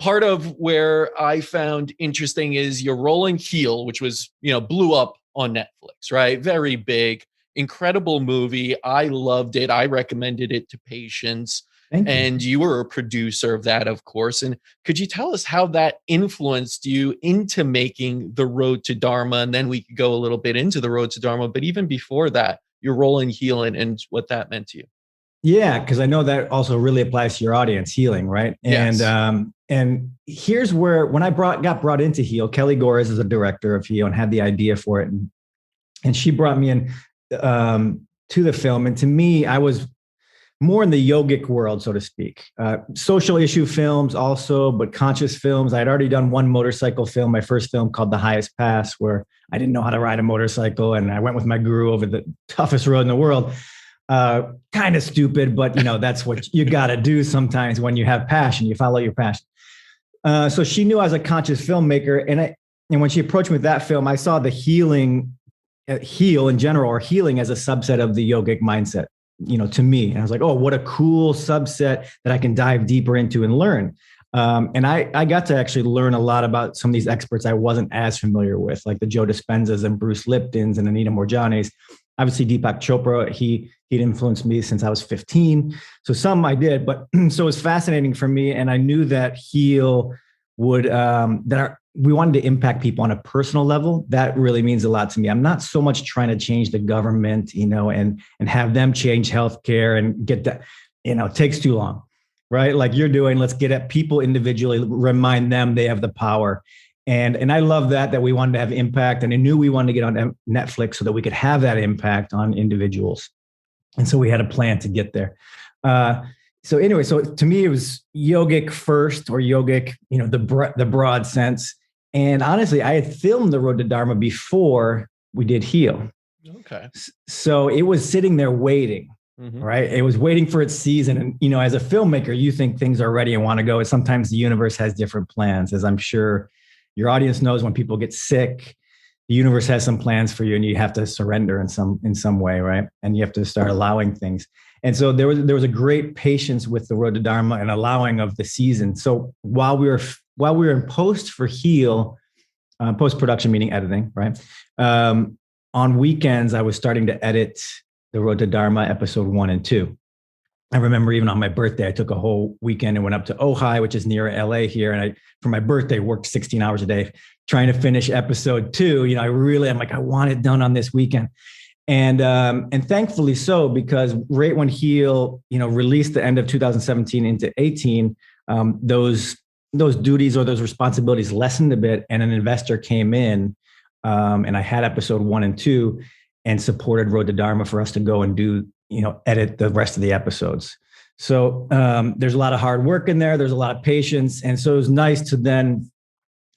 part of where I found interesting is your Rolling Heel, which was, blew up on Netflix, right? Very big, incredible movie. I loved it. I recommended it to patients. Thank you. And you were a producer of that, of course. And could you tell us how that influenced you into making The Road to Dharma? And then we could go a little bit into The Road to Dharma. But even before that, your Rolling Heel and what that meant to you. Yeah, because I know that also really applies to your audience, healing, right? Yes. And here's where, when I got brought into Heal, Kelly Gores is a director of Heal and had the idea for it. And she brought me in to the film. And to me, I was more in the yogic world, so to speak. Social issue films also, but conscious films. I had already done one motorcycle film, my first film called The Highest Pass, where I didn't know how to ride a motorcycle. And I went with my guru over the toughest road in the world. Kind of stupid, but that's what you got to do sometimes when you have passion. You follow your passion. So she knew I was a conscious filmmaker, and when she approached me with that film, I saw the heal in general, or healing as a subset of the yogic mindset. To me, and I was like, oh, what a cool subset that I can dive deeper into and learn. And I got to actually learn a lot about some of these experts I wasn't as familiar with, like the Joe Dispenzas and Bruce Liptons and Anita Moorjanis. Obviously, Deepak Chopra, he'd influenced me since I was 15. So some I did, but so it was fascinating for me. And I knew that Heal would, we wanted to impact people on a personal level. That really means a lot to me. I'm not so much trying to change the government, and have them change healthcare and get that, it takes too long, right? Like you're doing, let's get at people individually, remind them they have the power. And I love that we wanted to have impact, and I knew we wanted to get on Netflix so that we could have that impact on individuals. And so we had a plan to get there. So anyway, so to me, it was yogic first, or yogic, the broad sense. And honestly, I had filmed The Road to Dharma before we did Heal. Okay. So it was sitting there waiting, right? It was waiting for its season. And, as a filmmaker, you think things are ready and want to go. And sometimes the universe has different plans, as I'm sure your audience knows. When people get sick, the universe has some plans for you, and you have to surrender in some way, right? And you have to start allowing things. And so there was a great patience with The Road to Dharma and allowing of the season. So while we were in post for Heal, post-production meaning editing, right? On weekends, I was starting to edit The Road to Dharma episode 1 and 2. I remember even on my birthday, I took a whole weekend and went up to Ojai, which is near LA here. And for my birthday, worked 16 hours a day trying to finish episode 2. I'm like, I want it done on this weekend. And thankfully so, because right when Heal, released the end of 2017 into 18, those duties or those responsibilities lessened a bit, and an investor came in, and I had episode 1 and 2 and supported Road to Dharma for us to go and do, edit the rest of the episodes. So there's a lot of hard work in there. There's a lot of patience. And so it was nice to then,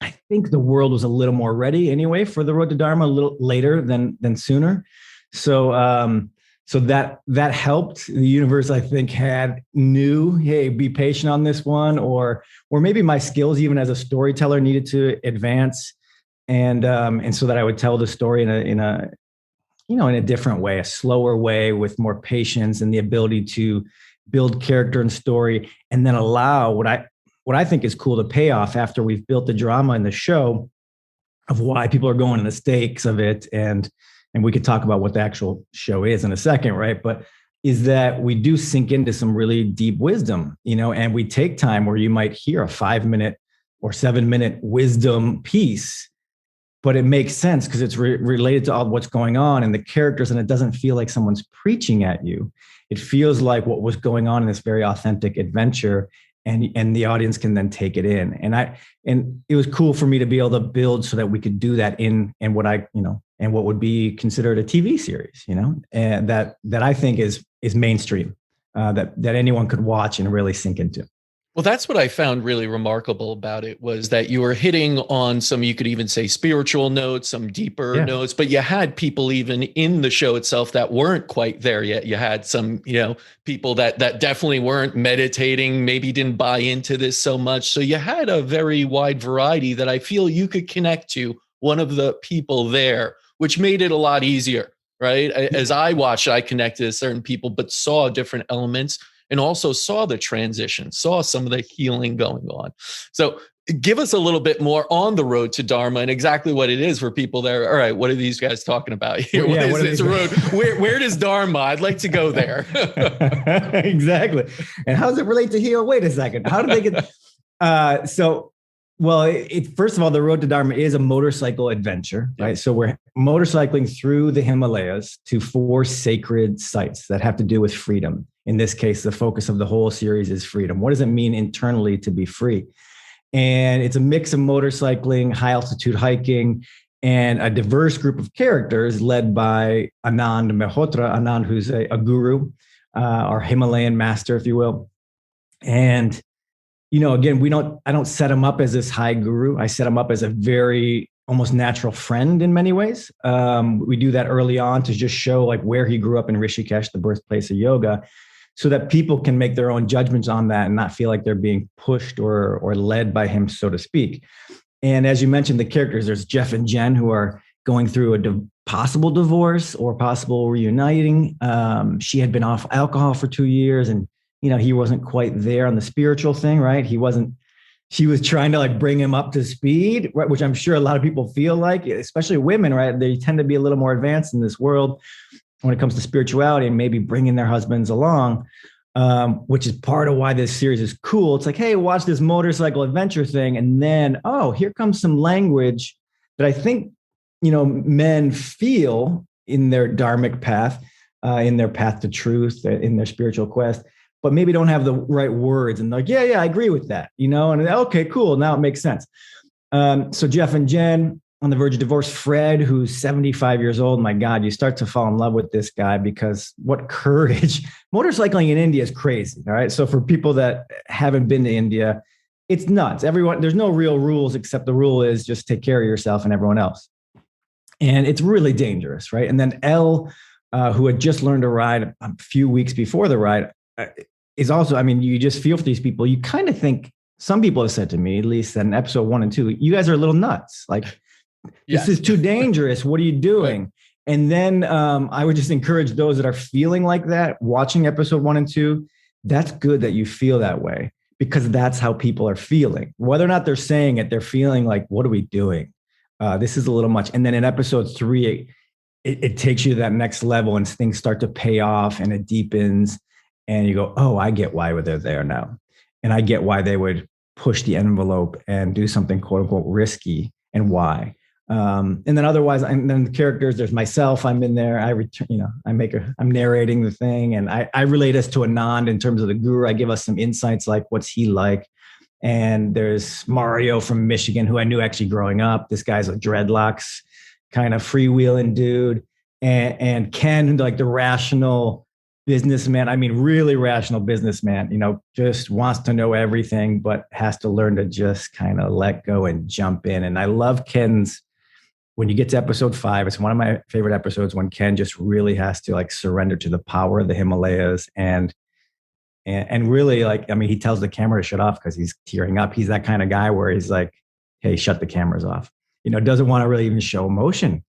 I think the world was a little more ready anyway for the Road to Dharma, a little later than sooner. So that helped. The universe, I think, knew, hey, be patient on this one, or maybe my skills even as a storyteller needed to advance, and so that I would tell the story in a different way, a slower way, with more patience and the ability to build character and story, and then allow what I think is cool to pay off after we've built the drama in the show of why people are going, and the stakes of it, and we could talk about what the actual show is in a second, right? But is that we do sink into some really deep wisdom, and we take time where you might hear a 5-minute or 7-minute wisdom piece, but it makes sense because it's related to all what's going on and the characters, and it doesn't feel like someone's preaching at you. It feels like what was going on in this very authentic adventure, and the audience can then take it in. And it was cool for me to be able to build so that we could do that in what would be considered a TV series, and that I think is mainstream, that anyone could watch and really sink into. Well, that's what I found really remarkable about it, was that you were hitting on some, you could even say, spiritual notes, some deeper notes, but you had people even in the show itself that weren't quite there yet. You had some, people that definitely weren't meditating, maybe didn't buy into this so much. So you had a very wide variety that I feel you could connect to one of the people there, which made it a lot easier, right? As I watched, I connected to certain people, but saw different elements. and also saw the transition, saw some of the healing going on. So give us a little bit more on the road to Dharma and exactly what it is for people there. All right, what are these guys talking about here? Yeah, what is this road? Where does Dharma? I'd like to go there. Exactly. And how does it relate to heal? Wait a second. How did they get? First of all, the road to Dharma is a motorcycle adventure, right? So we're motorcycling through the Himalayas to 4 sacred sites that have to do with freedom. In this case, the focus of the whole series is freedom. What does it mean internally to be free? And it's a mix of motorcycling, high altitude hiking, and a diverse group of characters led by Anand Mehrotra, Anand, who's a guru, our Himalayan master, if you will. And, again, I don't set him up as this high guru. I set him up as a very almost natural friend in many ways. We do that early on to just show like where he grew up in Rishikesh, the birthplace of yoga, so that people can make their own judgments on that and not feel like they're being pushed or led by him, so to speak. And as you mentioned, the characters, there's Jeff and Jen, who are going through a possible divorce or possible reuniting. She had been off alcohol for 2 years, and he wasn't quite there on the spiritual thing, right? She was trying to like bring him up to speed, right? Which I'm sure a lot of people feel like, especially women, right? They tend to be a little more advanced in this world when it comes to spirituality and maybe bringing their husbands along, which is part of why this series is cool. It's like, hey, watch this motorcycle adventure thing. And then, here comes some language that I think, men feel in their dharmic path, in their path to truth, in their spiritual quest, but maybe don't have the right words. And like, yeah, I agree with that, and okay, cool. Now it makes sense. So Jeff and Jen, on the verge of divorce. Fred, who's 75 years old. My God, you start to fall in love with this guy because what courage. Motorcycling in India is crazy. All right. So for people that haven't been to India, it's nuts. There's no real rules except the rule is just take care of yourself and everyone else. And it's really dangerous. Right. And then Elle, who had just learned to ride a few weeks before the ride, is also, you just feel for these people. You kind of think, some people have said to me, at least in episode 1 and 2, you guys are a little nuts. Like, this is too dangerous. What are you doing? Right. And then I would just encourage those that are feeling like that, watching episode 1 and 2, that's good that you feel that way, because that's how people are feeling. Whether or not they're saying it, they're feeling like, what are we doing? This is a little much. And then in episode 3, it takes you to that next level and things start to pay off and it deepens. And you go, oh, I get why they're there now. And I get why they would push the envelope and do something quote unquote risky and why. And then otherwise, and then the characters, there's myself, I'm in there. I'm narrating the thing. And I relate us to Anand in terms of the guru. I give us some insights, like what's he like? And there's Mario from Michigan, who I knew actually growing up. This guy's a dreadlocks kind of freewheeling dude. And Ken, like the rational businessman, really rational businessman, just wants to know everything, but has to learn to just kind of let go and jump in. And I love Ken's, when you get to episode 5, it's one of my favorite episodes when Ken just really has to like surrender to the power of the Himalayas and really he tells the camera to shut off because he's tearing up. He's that kind of guy where he's like, hey, shut the cameras off. Doesn't want to really even show emotion.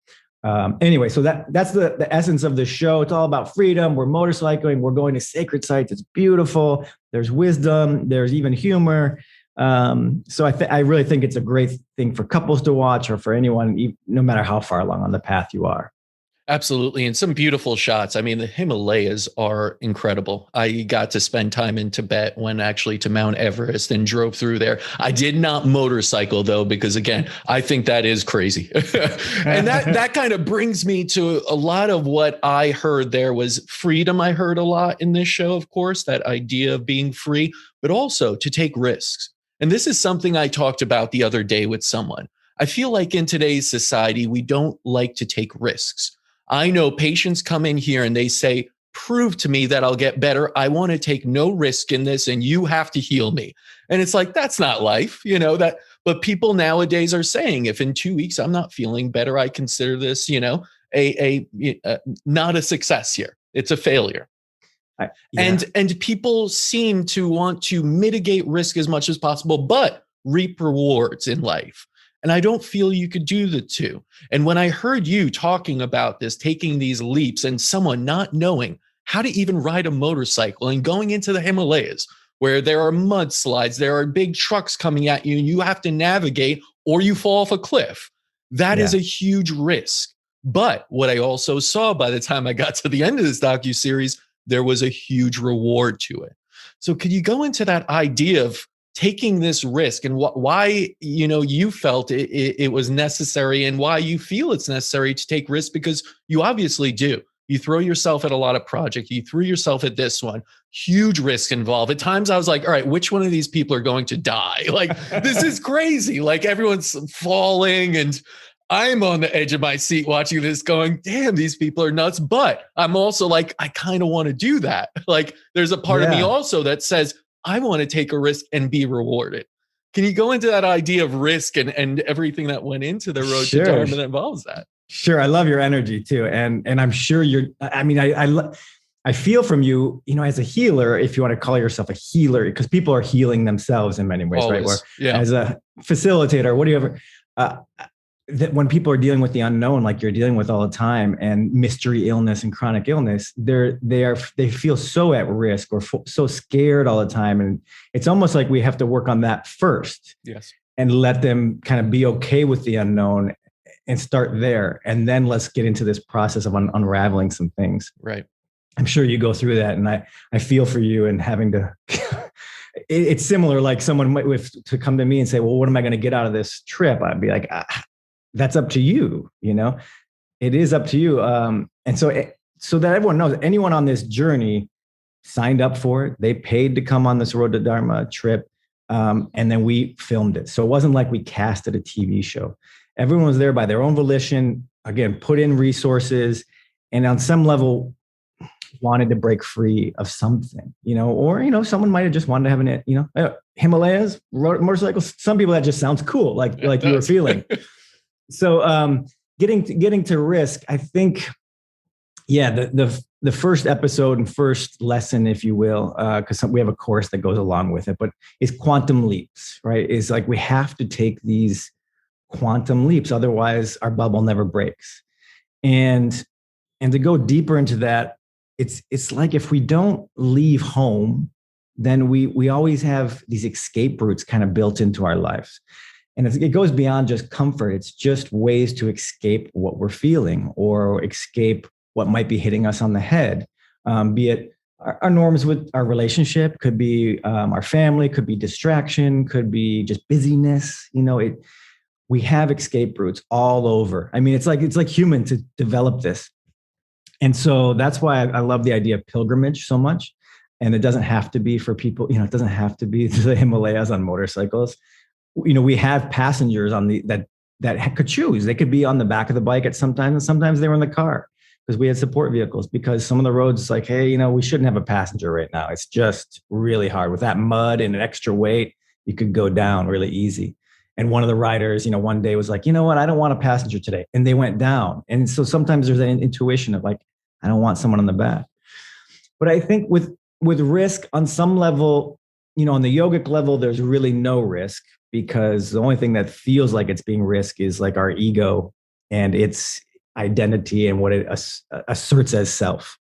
Anyway, so that's the essence of the show. It's all about freedom. We're motorcycling. We're going to sacred sites. It's beautiful. There's wisdom. There's even humor. So I really think it's a great thing for couples to watch, or for anyone, no matter how far along on the path you are. Absolutely. And some beautiful shots. The Himalayas are incredible. I got to spend time in Tibet, went actually to Mount Everest and drove through there. I did not motorcycle though, because again, I think that is crazy. And that kind of brings me to a lot of what I heard there was freedom. I heard a lot in this show, of course, that idea of being free, but also to take risks. And this is something I talked about the other day with someone. I feel like in today's society, we don't like to take risks. I know patients come in here and they say, prove to me that I'll get better. I want to take no risk in this and you have to heal me. And it's like, that's not life, but people nowadays are saying, if in 2 weeks I'm not feeling better, I consider this, not a success here. It's a failure. And people seem to want to mitigate risk as much as possible, but reap rewards in life. And I don't feel you could do the two. And when I heard you talking about this, taking these leaps and someone not knowing how to even ride a motorcycle, and going into the Himalayas where there are mudslides, there are big trucks coming at you, and you have to navigate or you fall off a cliff. That is a huge risk. But what I also saw by the time I got to the end of this docuseries, there was a huge reward to it. So could you go into that idea of taking this risk and why, you felt it was necessary, and why you feel it's necessary to take risks? Because you obviously do. You throw yourself at a lot of projects. You threw yourself at this one. Huge risk involved. At times I was like, all right, which one of these people are going to die? Like, this is crazy. Like, everyone's falling, and I'm on the edge of my seat watching this going, damn, these people are nuts. But I'm also like, I kind of want to do that. Like, there's a part of me also that says, I want to take a risk and be rewarded. Can you go into that idea of risk and everything that went into the road to Dharma that involves that? Sure. I love your energy too. And I'm sure I feel from you, as a healer, if you want to call yourself a healer, because people are healing themselves in many ways, always, right? Where as a facilitator, what do you ever, that when people are dealing with the unknown, like you're dealing with all the time, and mystery illness and chronic illness, they feel so at risk or so scared all the time. And it's almost like we have to work on that first. Yes. And let them kind of be okay with the unknown and start there. And then let's get into this process of unraveling some things. Right. I'm sure you go through that. And I feel for you and having to, it's similar. Like someone might to come to me and say, well, what am I going to get out of this trip? I'd be like, that's up to you. It is up to you. And so that everyone knows, anyone on this journey signed up for it. They paid to come on this Road to Dharma trip. And then we filmed it. So it wasn't like we casted a TV show. Everyone was there by their own volition, again, put in resources, and on some level wanted to break free of something, or, someone might've just wanted to have Himalayas, motorcycles. Some people that just sounds cool. Like you were feeling. So, getting to risk, I think, the first episode and first lesson, if you will, because we have a course that goes along with it, but it's quantum leaps, right? It's like, we have to take these quantum leaps. Otherwise our bubble never breaks. And to go deeper into that, it's like, if we don't leave home, then we always have these escape routes kind of built into our lives. And it goes beyond just comfort. It's just ways to escape what we're feeling or escape what might be hitting us on the head. Be it our norms with our relationship, could be our family, could be distraction, could be just busyness. We have escape routes all over. I mean, it's like human to develop this. And so that's why I love the idea of pilgrimage so much. And it doesn't have to be for people, it doesn't have to be to the Himalayas on motorcycles. We have passengers on that could choose. They could be on the back of the bike at sometimes, and sometimes they were in the car, because we had support vehicles, because some of the roads, it's like, hey, we shouldn't have a passenger right now. It's just really hard with that mud and an extra weight. You could go down really easy. And one of the riders, one day was like, you know what? I don't want a passenger today. And they went down. And so sometimes there's an intuition of like, I don't want someone on the back. But I think with risk on some level, on the yogic level, there's really no risk, because the only thing that feels like it's being risk is like our ego and its identity and what it asserts as self.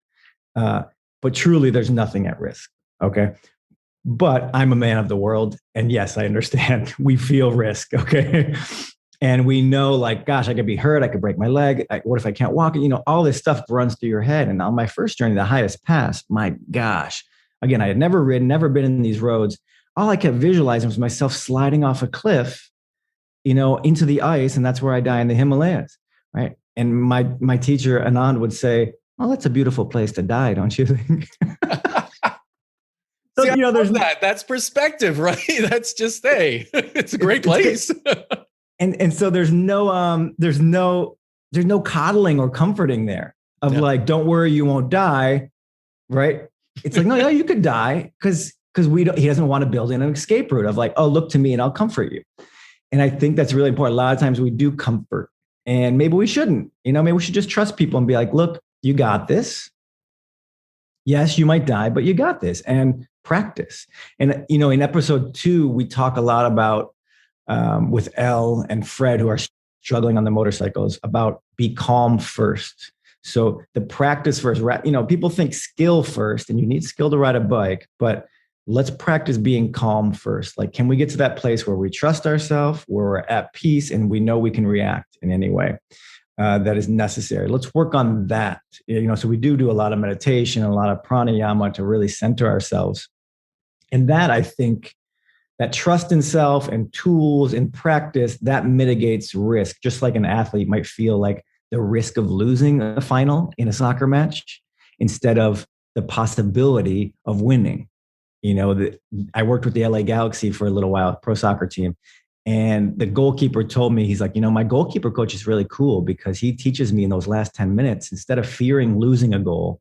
But truly, there's nothing at risk. Okay. But I'm a man of the world. And yes, I understand. We feel risk. Okay. And we know, like, gosh, I could be hurt. I could break my leg. What if I can't walk? All this stuff runs through your head. And on my first journey, the highest pass, my gosh, again, I had never been in these roads. All I kept visualizing was myself sliding off a cliff, into the ice. And that's where I die in the Himalayas. Right. And my teacher, Anand, would say, oh, that's a beautiful place to die, don't you think? So, see, there's that's perspective, right? That's just, it's a great place. And so there's no coddling or comforting there of like, don't worry, you won't die. Right. It's like, no, you could die because he doesn't want to build in an escape route of like, oh, look to me and I'll comfort you. And I think that's really important. A lot of times we do comfort, and maybe we shouldn't, maybe we should just trust people and be like, look, you got this. Yes, you might die, but you got this, and practice. And, in episode 2, we talk a lot about, with Elle and Fred, who are struggling on the motorcycles, about be calm first. So the practice first, people think skill first, and you need skill to ride a bike, but let's practice being calm first. Like, can we get to that place where we trust ourselves, where we're at peace, and we know we can react in any way that is necessary? Let's work on that. So we do a lot of meditation, a lot of pranayama to really center ourselves. And that, I think, that trust in self and tools and practice, that mitigates risk. Just like an athlete might feel like the risk of losing a final in a soccer match instead of the possibility of winning. I worked with the LA Galaxy for a little while, pro soccer team. And the goalkeeper told me, he's like, my goalkeeper coach is really cool because he teaches me in those last 10 minutes, instead of fearing losing a goal,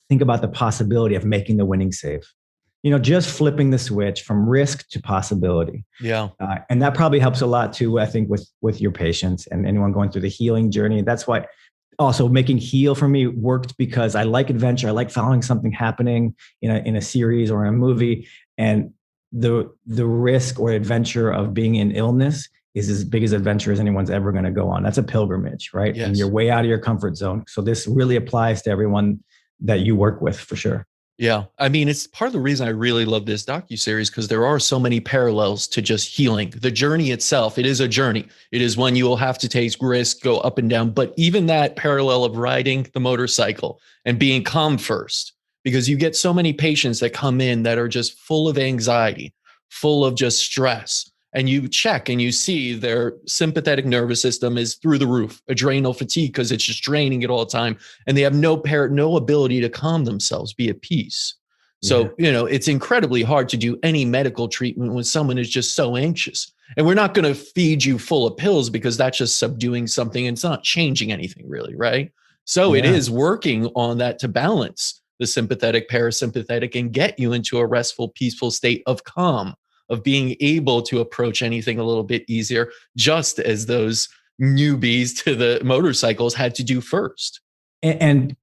think about the possibility of making the winning save. Just flipping the switch from risk to possibility. Yeah. And that probably helps a lot too, I think, with your patients and anyone going through the healing journey. That's why also making heal for me worked, because I like adventure. I like following something happening in a series or in a movie. And the risk or adventure of being in illness is as big as adventure as anyone's ever going to go on. That's a pilgrimage, right? Yes. And you're way out of your comfort zone. So this really applies to everyone that you work with, for sure. Yeah. I mean, it's part of the reason I really love this docuseries, because there are so many parallels to just healing. The journey itself, it is a journey. It is one you will have to take risk, go up and down. But even that parallel of riding the motorcycle and being calm first, because you get so many patients that come in that are just full of anxiety, full of just stress. And you check and you see their sympathetic nervous system is through the roof, adrenal fatigue, because it's just draining it all the time. And they have no ability to calm themselves, be at peace. So, it's incredibly hard to do any medical treatment when someone is just so anxious. And we're not going to feed you full of pills, because that's just subduing something. And it's not changing anything really, right? So it is working on that to balance the sympathetic, parasympathetic, and get you into a restful, peaceful state of calm, of being able to approach anything a little bit easier, just as those newbies to the motorcycles had to do first. And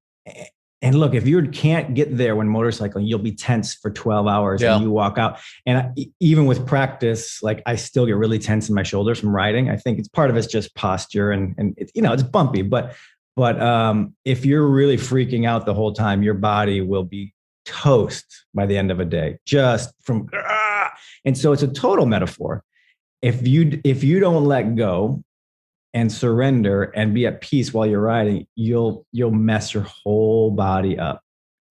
look, if you can't get there when motorcycling, you'll be tense for 12 hours and you walk out. And even with practice, like, I still get really tense in my shoulders from riding. I think it's part of it's just posture and it's, it's bumpy, but if you're really freaking out the whole time, your body will be toast by the end of a day, just from. And so it's a total metaphor. If you don't let go and surrender and be at peace while you're riding, you'll mess your whole body up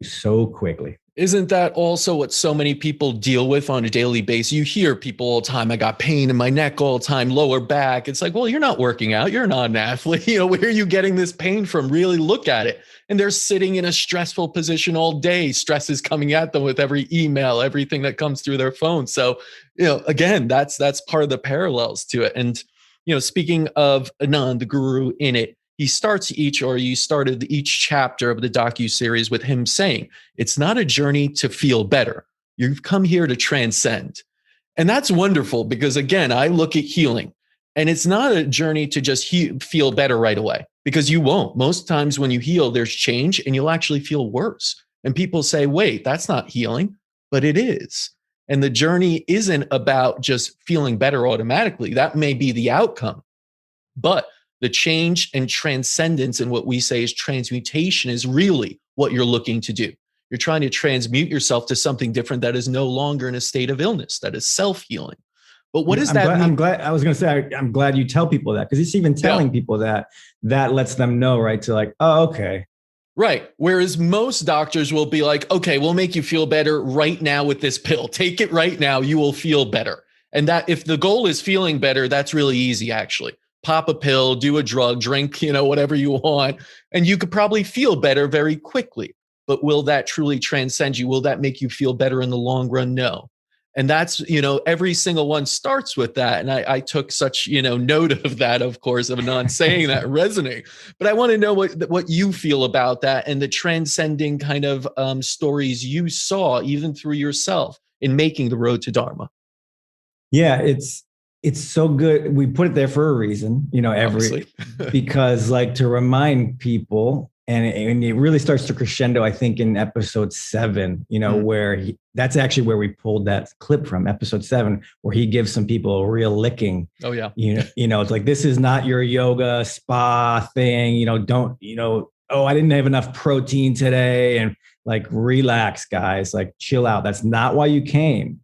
so quickly. Isn't that also what so many people deal with on a daily basis? You hear people all the time, I got pain in my neck all the time, lower back. It's like, well, you're not working out. You're not an athlete. Where are you getting this pain from? Really look at it. And they're sitting in a stressful position all day. Stress is coming at them with every email, everything that comes through their phone. So, again, that's part of the parallels to it. And, speaking of Anand, the guru in it, you started each chapter of the docuseries with him saying, it's not a journey to feel better. You've come here to transcend. And that's wonderful, because again, I look at healing, and it's not a journey to just feel better right away, because you won't. Most times when you heal, there's change and you'll actually feel worse. And people say, wait, that's not healing, but it is. And the journey isn't about just feeling better automatically. That may be the outcome, but the change and transcendence, and what we say is transmutation, is really what you're looking to do. You're trying to transmute yourself to something different that is no longer in a state of illness, that is self-healing. But what does that mean? I'm glad you tell people that, because it's even telling people that lets them know, right? To like, oh, okay. Right. Whereas most doctors will be like, okay, we'll make you feel better right now with this pill. Take it right now. You will feel better. And that, if the goal is feeling better, that's really easy, actually. Pop a pill, do a drug, drink, whatever you want, and you could probably feel better very quickly. But will that truly transcend you? Will that make you feel better in the long run? No. And that's, every single one starts with that. And I took such, note of that, of course, of Anand saying that, resonate. But I want to know what you feel about that, and the transcending kind of stories you saw, even through yourself, in making the road to Dharma. Yeah, it's so good. We put it there for a reason, because like, to remind people, and it really starts to crescendo, I think, in episode 7, where that's actually where we pulled that clip from, episode 7, where he gives some people a real licking. Oh yeah. It's like, this is not your yoga spa thing. oh, I didn't have enough protein today. And like, relax, guys, like chill out. That's not why you came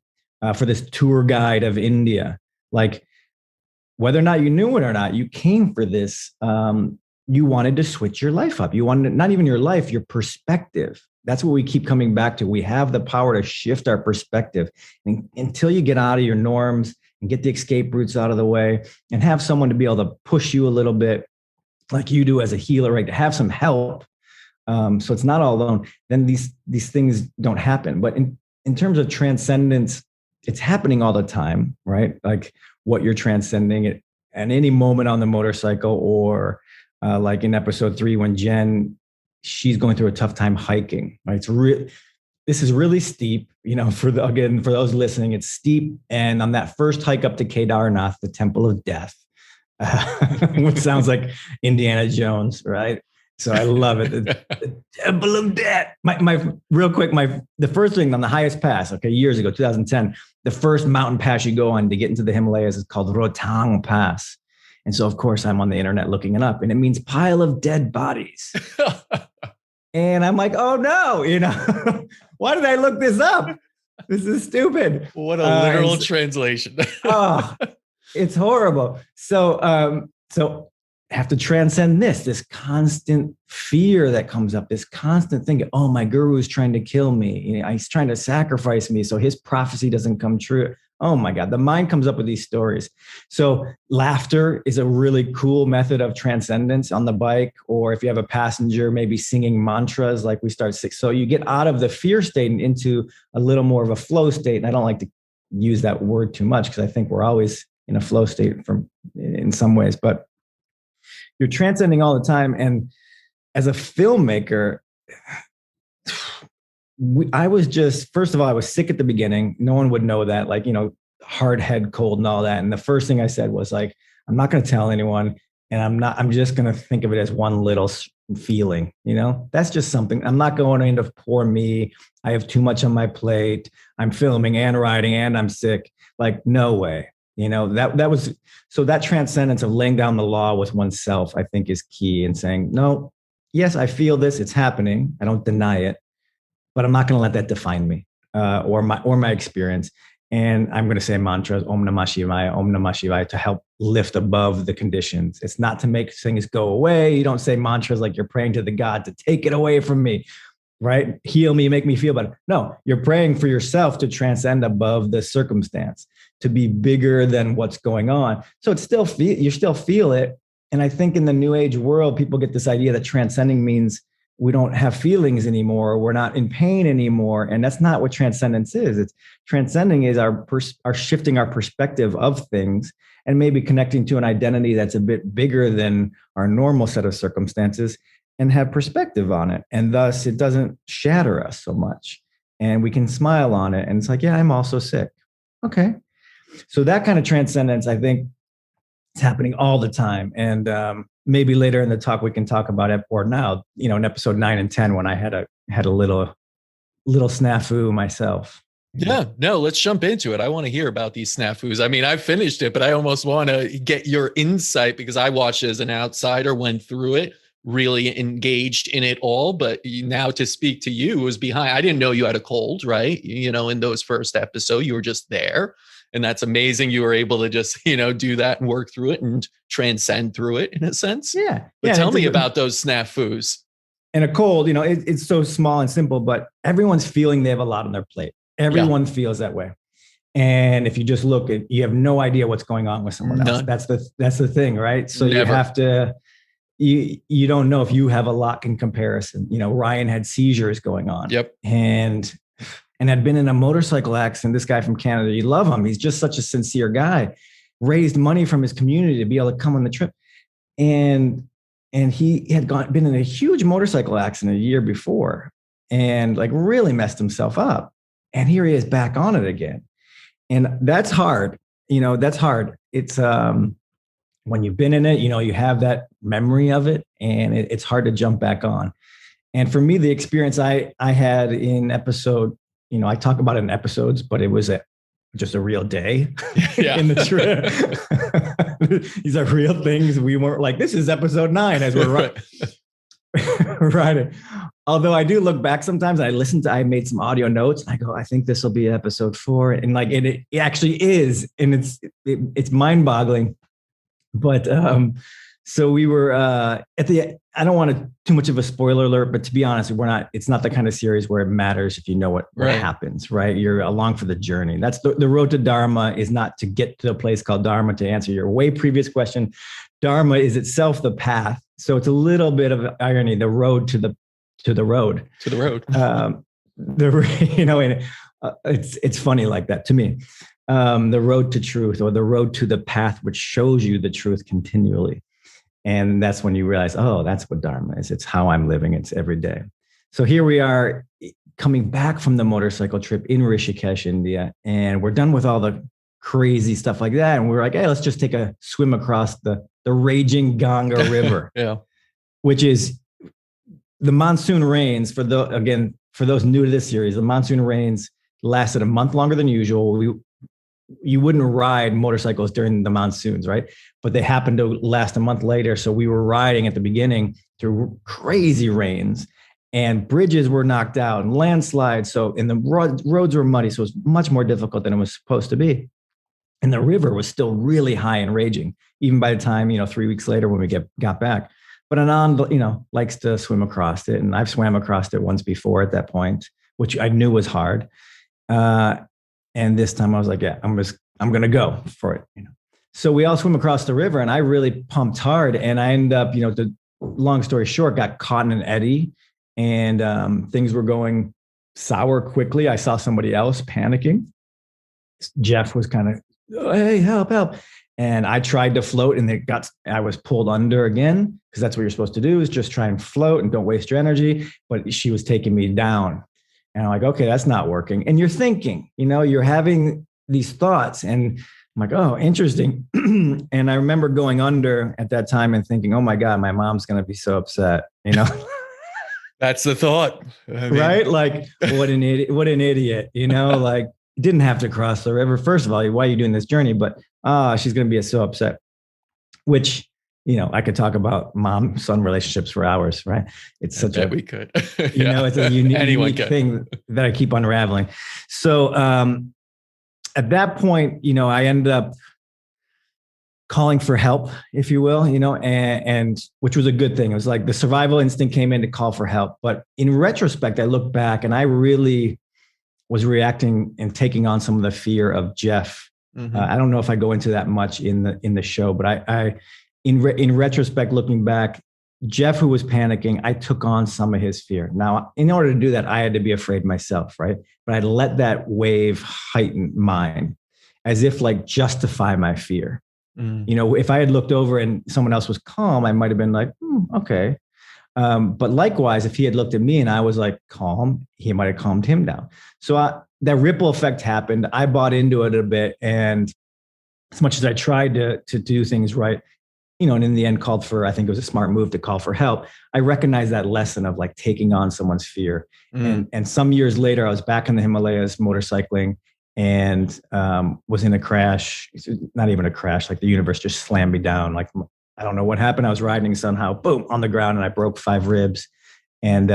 for this tour guide of India. Like, whether or not you knew it or not, you came for this. You wanted to switch your life up. You wanted, not even your life, your perspective. That's what we keep coming back to. We have the power to shift our perspective. And until you get out of your norms and get the escape routes out of the way and have someone to be able to push you a little bit like you do as a healer, right? To have some help. So it's not all alone. Then these things don't happen. But in terms of transcendence, it's happening all the time, right? Like what you're transcending at any moment on the motorcycle, or like in episode 3, when Jen, she's going through a tough time hiking, right? This is really steep, you know, for those listening, it's steep. And on that first hike up to Kedarnath, the Temple of Death, which sounds like Indiana Jones, right? So I love it. The Temple of Death. The first thing on the highest pass, okay, years ago, 2010, the first mountain pass you go on to get into the Himalayas is called Rotano Pass. And so, of course, I'm on the internet looking it up, and it means pile of dead bodies. And I'm like, oh no, you know, why did I look this up? This is stupid. What a literal translation. Oh, it's horrible. So have to transcend this constant fear that comes up, this constant thinking, oh, my guru is trying to kill me. You know, he's trying to sacrifice me so his prophecy doesn't come true. Oh my God, the mind comes up with these stories. So laughter is a really cool method of transcendence on the bike, or if you have a passenger, maybe singing mantras like we start. So you get out of the fear state and into a little more of a flow state. And I don't like to use that word too much because I think we're always in a flow state in some ways, but you're transcending all the time. And as a filmmaker, I was just, first of all, I was sick at the beginning. No one would know that, like, you know, hard head cold and all that. And the first thing I said was like, I'm not going to tell anyone. And I'm just going to think of it as one little feeling, you know, that's just something. I'm not going into poor me. I have too much on my plate. I'm filming and writing and I'm sick. Like, no way. You know, that was, so that transcendence of laying down the law with oneself, I think, is key, and saying, no, yes, I feel this, it's happening. I don't deny it, but I'm not going to let that define me or my experience. And I'm going to say mantras, Om Namah Shivaya, to help lift above the conditions. It's not to make things go away. You don't say mantras like you're praying to the God to take it away from me, right? Heal me, make me feel better. No, you're praying for yourself to transcend above the circumstance, to be bigger than what's going on. So it's still you still feel it. And I think in the new age world, people get this idea that transcending means we don't have feelings anymore. We're not in pain anymore. And that's not what transcendence is. It's transcending is our shifting our perspective of things and maybe connecting to an identity that's a bit bigger than our normal set of circumstances and have perspective on it. And thus it doesn't shatter us so much. And we can smile on it. And it's like, yeah, I'm also sick. Okay. So that kind of transcendence, I think, is happening all the time. And maybe later in the talk, we can talk about it, or now, you know, in episode 9 and 10, when I had a little snafu myself. Yeah, no, let's jump into it. I want to hear about these snafus. I mean, I finished it, but I almost want to get your insight because I watched it as an outsider, went through it, really engaged in it all. But now to speak to you was behind. I didn't know you had a cold, right? You know, in those first episodes, you were just there. And that's amazing. You were able to just, you know, do that and work through it and transcend through it in a sense. Yeah. But tell me about those snafus. And a cold, you know, it's so small and simple, but everyone's feeling they have a lot on their plate. Everyone feels that way. And if you just look at, you have no idea what's going on with someone else. That's the thing, right? So you have to, you don't know if you have a lot in comparison. You know, Ryan had seizures going on. Yep. And had been in a motorcycle accident. This guy from Canada, you love him. He's just such a sincere guy, raised money from his community to be able to come on the trip. And he had been in a huge motorcycle accident a year before and like really messed himself up. And here he is back on it again. And that's hard. You know, that's hard. It's when you've been in it, you know, you have that memory of it and it's hard to jump back on. And for me, the experience I had in episode, you know, I talk about it in episodes, but it was just a real day in the trip. These are real things. We weren't like, this is episode 9 as we're right. Right. Although I do look back sometimes, I made some audio notes. And I go, I think this will be episode 4. And like, it actually is. And it's mind boggling. But so we were I don't want to too much of a spoiler alert, but to be honest, it's not the kind of series where it matters if you know what happens, right? You're along for the journey. That's the road to Dharma is not to get to a place called Dharma. To answer your way previous question, Dharma is itself the path. So it's a little bit of irony, the road to the road. To the road. It's funny like that to me. The road to truth, or the road to the path which shows you the truth continually. And that's when you realize, oh, that's what Dharma is. It's how I'm living. It's every day. So here we are coming back from the motorcycle trip in Rishikesh, India, and we're done with all the crazy stuff like that. And we're like, hey, let's just take a swim across the raging Ganga River, which is the Monsoon Rains. For those new to this series, the Monsoon Rains lasted a month longer than usual. You wouldn't ride motorcycles during the monsoons, right? But they happened to last a month later. So we were riding at the beginning through crazy rains, and bridges were knocked out and landslides. And the roads were muddy. So it was much more difficult than it was supposed to be. And the river was still really high and raging, even by the time, 3 weeks later when we got back. But Anand, likes to swim across it. And I've swam across it once before at that point, which I knew was hard. And this time I was like, yeah, I'm going to go for it. So we all swim across the river, and I really pumped hard. And I ended up, the long story short, got caught in an eddy, and things were going sour quickly. I saw somebody else panicking. Jeff was kind of, oh, hey, help. And I tried to float, and I was pulled under again, because that's what you're supposed to do, is just try and float and don't waste your energy. But she was taking me down. And I'm like, okay, that's not working. And you're thinking, you're having these thoughts, and I'm like, oh, interesting. And I remember going under at that time and thinking, oh my God, my mom's going to be so upset, That's the thought. Right? Like, what an idiot, like, didn't have to cross the river. First of all, why are you doing this journey? But she's going to be so upset, which, I could talk about mom-son relationships for hours, right? It's such we could, it's a unique thing that I keep unraveling. So at that point, I ended up calling for help, if you will, and which was a good thing. It was like the survival instinct came in to call for help. But in retrospect, I look back and I really was reacting and taking on some of the fear of Jeff. Mm-hmm. I don't know if I go into that much in the show, but in retrospect, looking back, Jeff, who was panicking, I took on some of his fear. Now, in order to do that, I had to be afraid myself, right? But I'd let that wave heighten mine, as if like justify my fear. Mm. If I had looked over and someone else was calm, I might have been like, okay. But likewise, if he had looked at me and I was like calm, he might have calmed him down. So that ripple effect happened. I bought into it a bit. And as much as I tried to do things right, and in the end called for, I think it was a smart move to call for help. I recognized that lesson of like taking on someone's fear. And some years later, I was back in the Himalayas motorcycling and was in a crash. Not even a crash, like the universe just slammed me down. Like, I don't know what happened. I was riding somehow, boom, on the ground, and I broke 5 ribs and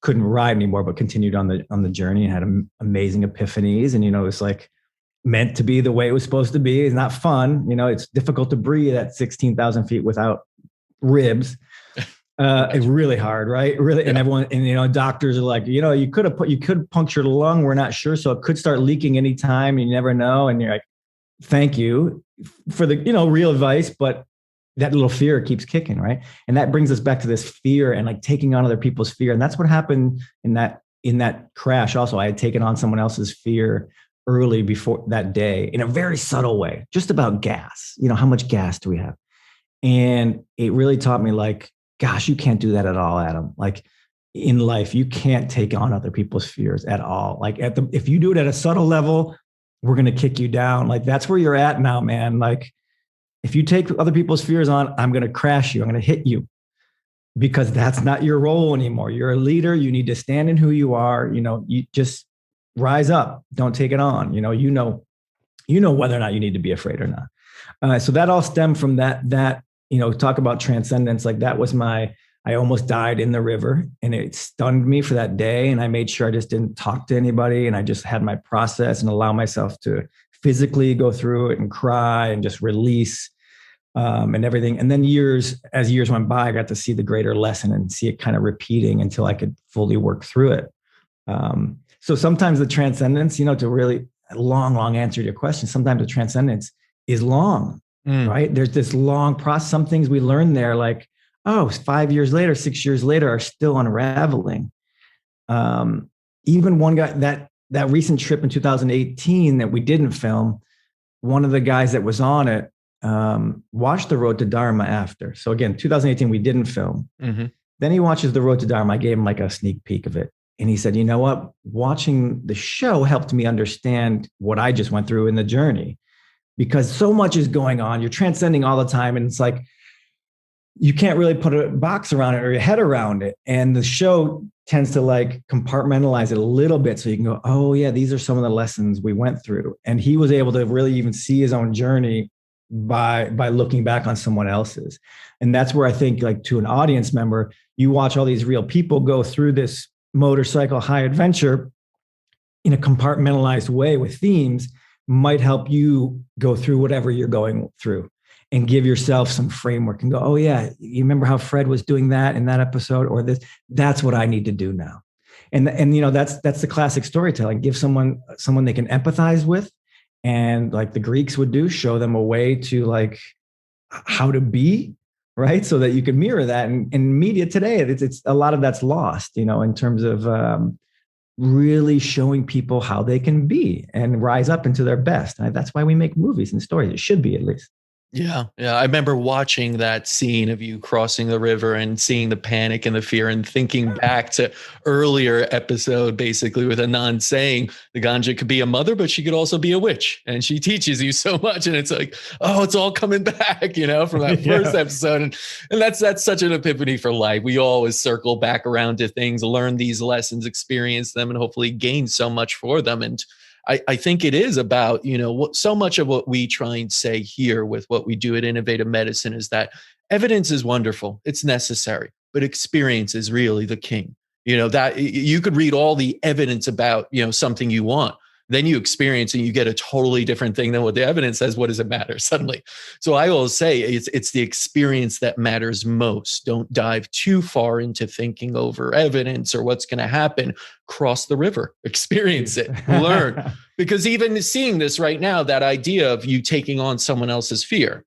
couldn't ride anymore, but continued on the journey and had amazing epiphanies. And, it's like, meant to be the way it was supposed to be. It's not fun. It's difficult to breathe at 16,000 feet without ribs. It's really hard, right? Really. Yeah. And everyone, and doctors are like, you could puncture the lung. We're not sure. So it could start leaking anytime. You never know. And you're like, thank you for the, real advice. But that little fear keeps kicking, right? And that brings us back to this fear and like taking on other people's fear. And that's what happened in that crash. Also, I had taken on someone else's fear early before that day in a very subtle way, just about gas. How much gas do we have? And it really taught me like, gosh, you can't do that at all, Adam. Like in life, you can't take on other people's fears at all. Like if you do it at a subtle level, we're going to kick you down. Like that's where you're at now, man. Like if you take other people's fears on, I'm going to crash you. I'm going to hit you because that's not your role anymore. You're a leader. You need to stand in who you are. You just rise up, don't take it on. You know whether or not you need to be afraid or not. So that all stemmed from that, talk about transcendence. Like that was my I almost died in the river, and it stunned me for that day. And I made sure I just didn't talk to anybody, and I just had my process and allow myself to physically go through it and cry and just release and everything. And then as years went by, I got to see the greater lesson and see it kind of repeating until I could fully work through it. So sometimes the transcendence, to really long answer to your question, sometimes the transcendence is long, right? There's this long process. Some things we learn there, like, 5 years later, 6 years later, are still unraveling. Even one guy, that recent trip in 2018 that we didn't film, one of the guys that was on it watched the Road to Dharma after. So again, 2018, we didn't film. Mm-hmm. Then he watches the Road to Dharma. I gave him like a sneak peek of it. And he said, you know what? Watching the show helped me understand what I just went through in the journey, because so much is going on. You're transcending all the time. And it's like, you can't really put a box around it or your head around it. And the show tends to like compartmentalize it a little bit. So you can go, oh yeah, these are some of the lessons we went through. And he was able to really even see his own journey by looking back on someone else's. And that's where I think, like, to an audience member, you watch all these real people go through this motorcycle high adventure in a compartmentalized way with themes, might help you go through whatever you're going through and give yourself some framework and go, oh yeah, you remember how Fred was doing that in that episode, or this, that's what I need to do now. And that's the classic storytelling. Give someone they can empathize with. And like the Greeks would do, show them a way to like how to be, right? So that you can mirror that. And in media today, it's a lot of that's lost, in terms of really showing people how they can be and rise up into their best. And that's why we make movies and stories. It should be, at least. Yeah. I remember watching that scene of you crossing the river and seeing the panic and the fear, and thinking back to earlier episode, basically with Anand saying the ganja could be a mother, but she could also be a witch. And she teaches you so much. And it's like, oh, it's all coming back, from that first episode. And that's such an epiphany for life. We always circle back around to things, learn these lessons, experience them, and hopefully gain so much for them. And I think it is about, so much of what we try and say here with what we do at Innovative Medicine is that evidence is wonderful. It's necessary, but experience is really the king. That you could read all the evidence about, something you want. Then you experience and you get a totally different thing than what the evidence says. What does it matter suddenly? So I always say it's the experience that matters most. Don't dive too far into thinking over evidence or what's going to happen. Cross the river, experience it, learn. Because even seeing this right now, that idea of you taking on someone else's fear,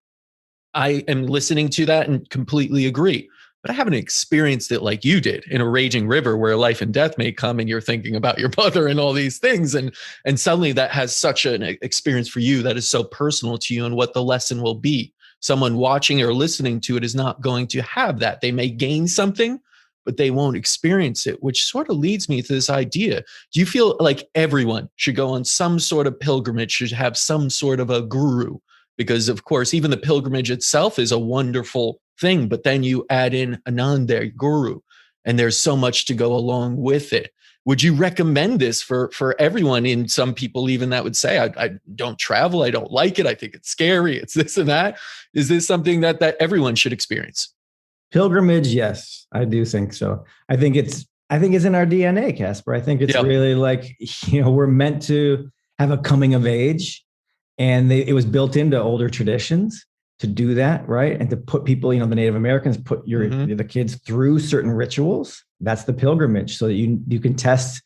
I am listening to that and completely agree. But I haven't experienced it like you did in a raging river where life and death may come and you're thinking about your mother and all these things. And suddenly that has such an experience for you that is so personal to you and what the lesson will be. Someone watching or listening to it is not going to have that. They may gain something, but they won't experience it, which sort of leads me to this idea. Do you feel like everyone should go on some sort of pilgrimage, should have some sort of a guru? Because, of course, even the pilgrimage itself is a wonderful thing, but then you add in Anand there, guru, and there's so much to go along with it. Would you recommend this for everyone? And some people even that would say, I don't travel, I don't like it, I think it's scary, it's this and that. Is this something that everyone should experience? Pilgrimage, yes, I do think so. I think it's in our DNA, Casper. I think it's really like, we're meant to have a coming of age. And it was built into older traditions to do that, right? And to put people, the Native Americans put the kids through certain rituals. That's the pilgrimage, so that you can test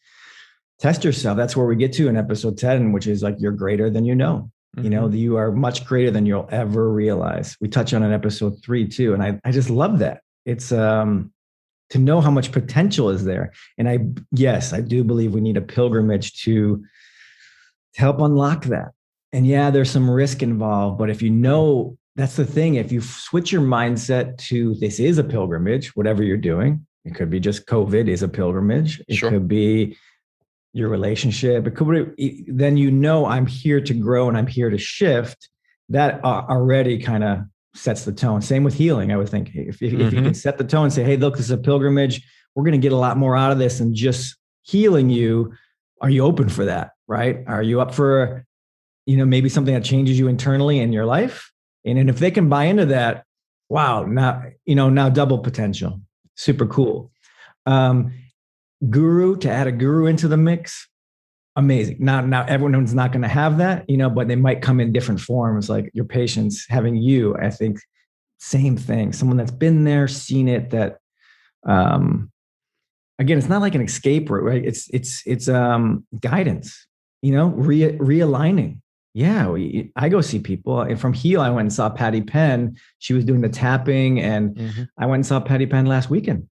yourself. That's where we get to in episode 10, which is like, you're greater than you know. You are much greater than you'll ever realize. We touch on it in episode 3 too, and I just love that. It's to know how much potential is there. And I do believe we need a pilgrimage to help unlock that. And there's some risk involved, but if that's the thing, if you switch your mindset to this is a pilgrimage, whatever you're doing, it could be just COVID is a pilgrimage. It could be your relationship. It could be, then I'm here to grow and I'm here to shift. That already kind of sets the tone. Same with healing. I would think if you can set the tone and say, hey, look, this is a pilgrimage. We're going to get a lot more out of this than just healing you. Are you open for that? Right? Are you up for maybe something that changes you internally in your life? And if they can buy into that, wow, now double potential. Super cool. Guru, to add a guru into the mix, amazing. Now everyone's not going to have that, but they might come in different forms. Like your patients having you, I think, same thing. Someone that's been there, seen it. That again, it's not like an escape route, right? It's guidance. Realigning. Yeah, I go see people. And from Heal, I went and saw Patty Penn. She was doing the tapping, and I went and saw Patty Penn last weekend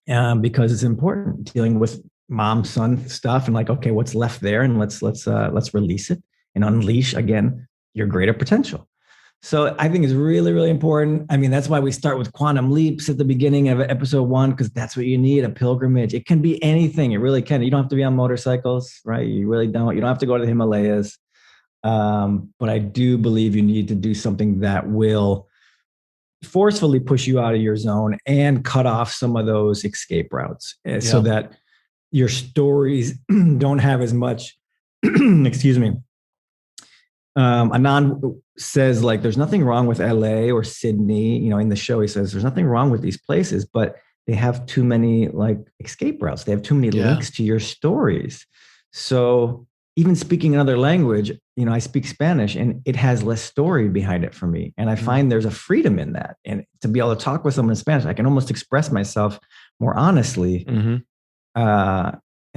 because it's important dealing with mom, son stuff, and like, okay, what's left there, and let's release it and unleash again your greater potential. So I think it's really, really important. I mean, that's why we start with quantum leaps at the beginning of episode 1, because that's what you need, a pilgrimage. It can be anything. It really can. You don't have to be on motorcycles, right? You really don't. You don't have to go to the Himalayas. But I do believe you need to do something that will forcefully push you out of your zone and cut off some of those escape routes so that your stories don't have as much, excuse me. Anand says, like, there's nothing wrong with LA or Sydney. In the show, he says there's nothing wrong with these places, but they have too many like escape routes. They have too many links to your stories. So even speaking another language, I speak Spanish, and it has less story behind it for me. And I find there's a freedom in that. And to be able to talk with someone in Spanish, I can almost express myself more honestly.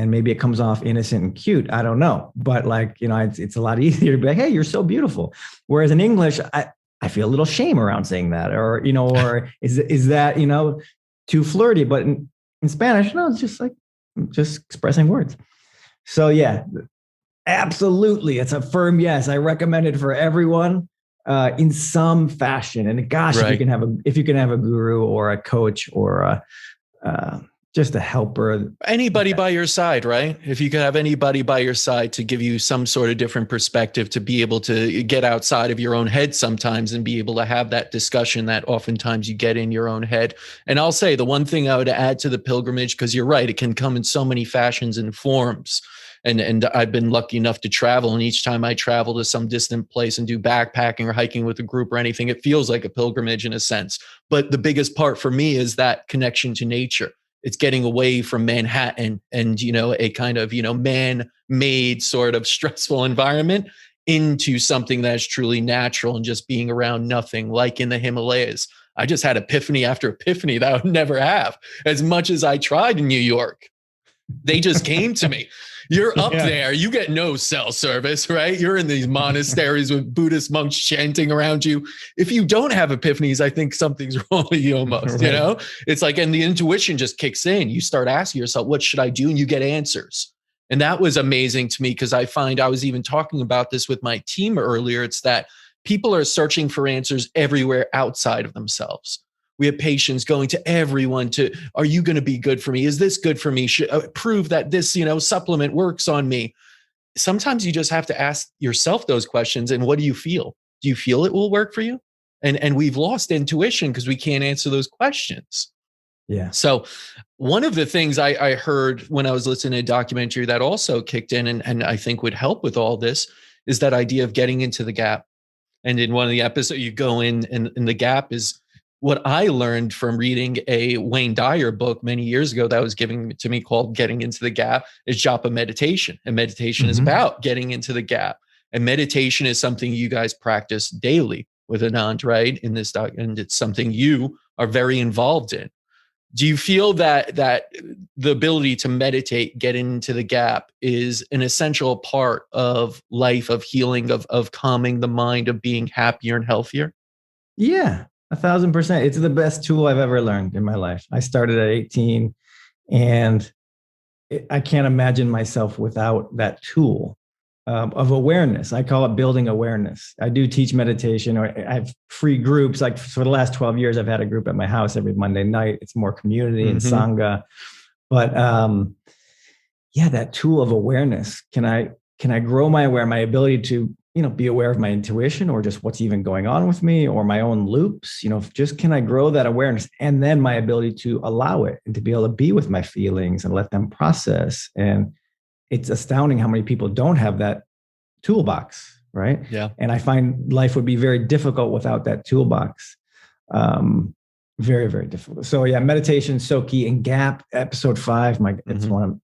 And maybe it comes off innocent and cute. I don't know. But it's a lot easier to be like, hey, you're so beautiful. Whereas in English, I feel a little shame around saying that, or is that, too flirty? But in Spanish, no, it's just expressing words. So yeah, absolutely. It's a firm yes. I recommend it for everyone in some fashion. And gosh, if you can have a guru or a coach or just a helper. Anybody by your side, right? If you could have anybody by your side to give you some sort of different perspective, to be able to get outside of your own head sometimes and be able to have that discussion that oftentimes you get in your own head. And I'll say the one thing I would add to the pilgrimage, because you're right, it can come in so many fashions and forms. And I've been lucky enough to travel. And each time I travel to some distant place and do backpacking or hiking with a group or anything, it feels like a pilgrimage in a sense. But the biggest part for me is that connection to nature. It's getting away from Manhattan and, a kind of, man-made sort of stressful environment into something that's truly natural and just being around nothing, like in the Himalayas. I just had epiphany after epiphany that I would never have. As much as I tried in New York, they just came to me. You're up there. You get no cell service, right? You're in these monasteries with Buddhist monks chanting around you. If you don't have epiphanies, I think something's wrong with you almost, It's like, and the intuition just kicks in. You start asking yourself, what should I do? And you get answers. And that was amazing to me, because I find, I was even talking about this with my team earlier. It's that people are searching for answers everywhere outside of themselves. We have patients going to everyone are you going to be good for me? Is this good for me? Should prove that this, supplement works on me. Sometimes you just have to ask yourself those questions. And what do you feel? Do you feel it will work for you? And we've lost intuition because we can't answer those questions. Yeah. So one of the things I heard when I was listening to a documentary that also kicked in and I think would help with all this is that idea of getting into the gap. And in one of the episodes, you go in and the gap is what I learned from reading a Wayne Dyer book many years ago that was given to me called Getting into the Gap is japa meditation. And meditation is about getting into the gap. And meditation is something you guys practice daily with Anand, right? In this doc, and it's something you are very involved in. Do you feel that the ability to meditate, get into the gap, is an essential part of life, of healing, of calming the mind, of being happier and healthier? Yeah. 1,000%. It's the best tool I've ever learned in my life. I started at 18 and I can't imagine myself without that tool of awareness. I call it building awareness. I do teach meditation, or I have free groups. Like for the last 12 years, I've had a group at my house every Monday night. It's more community and Sangha. But that tool of awareness, can I grow my ability to be aware of my intuition, or just what's even going on with me, or my own loops, just can I grow that awareness, and then my ability to allow it and to be able to be with my feelings and let them process. And it's astounding how many people don't have that toolbox, right? Yeah. And I find life would be very difficult without that toolbox. Very, very difficult. So yeah, meditation is so key. And Gap episode 5, it's one of,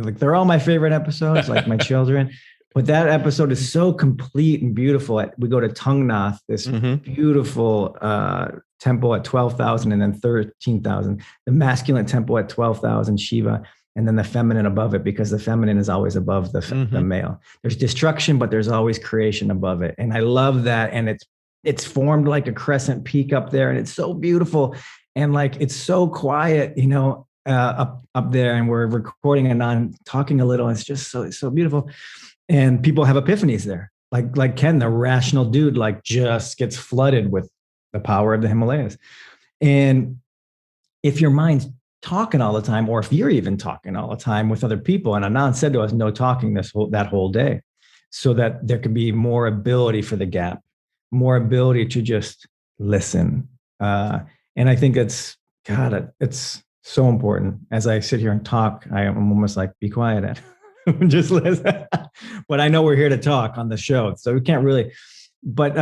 like, they're all my favorite episodes, like my children. But that episode is so complete and beautiful. We go to Tungnath, this beautiful temple at 12,000 and then 13,000. The masculine temple at 12,000, Shiva, and then the feminine above it, because the feminine is always above the male. There's destruction, but there's always creation above it. And I love that. And it's formed like a crescent peak up there, and it's so beautiful. And like, it's so quiet, up there, and we're recording and I'm talking a little. And it's just so beautiful. And people have epiphanies there. Like Ken, the rational dude, like just gets flooded with the power of the Himalayas. And if your mind's talking all the time, or if you're even talking all the time with other people, and Anand said to us, no talking that whole day, so that there could be more ability for the gap, more ability to just listen. And I think it's so important. As I sit here and talk, I'm almost like, be quiet, Ed. Just listen. But I know we're here to talk on the show, so we can't really. But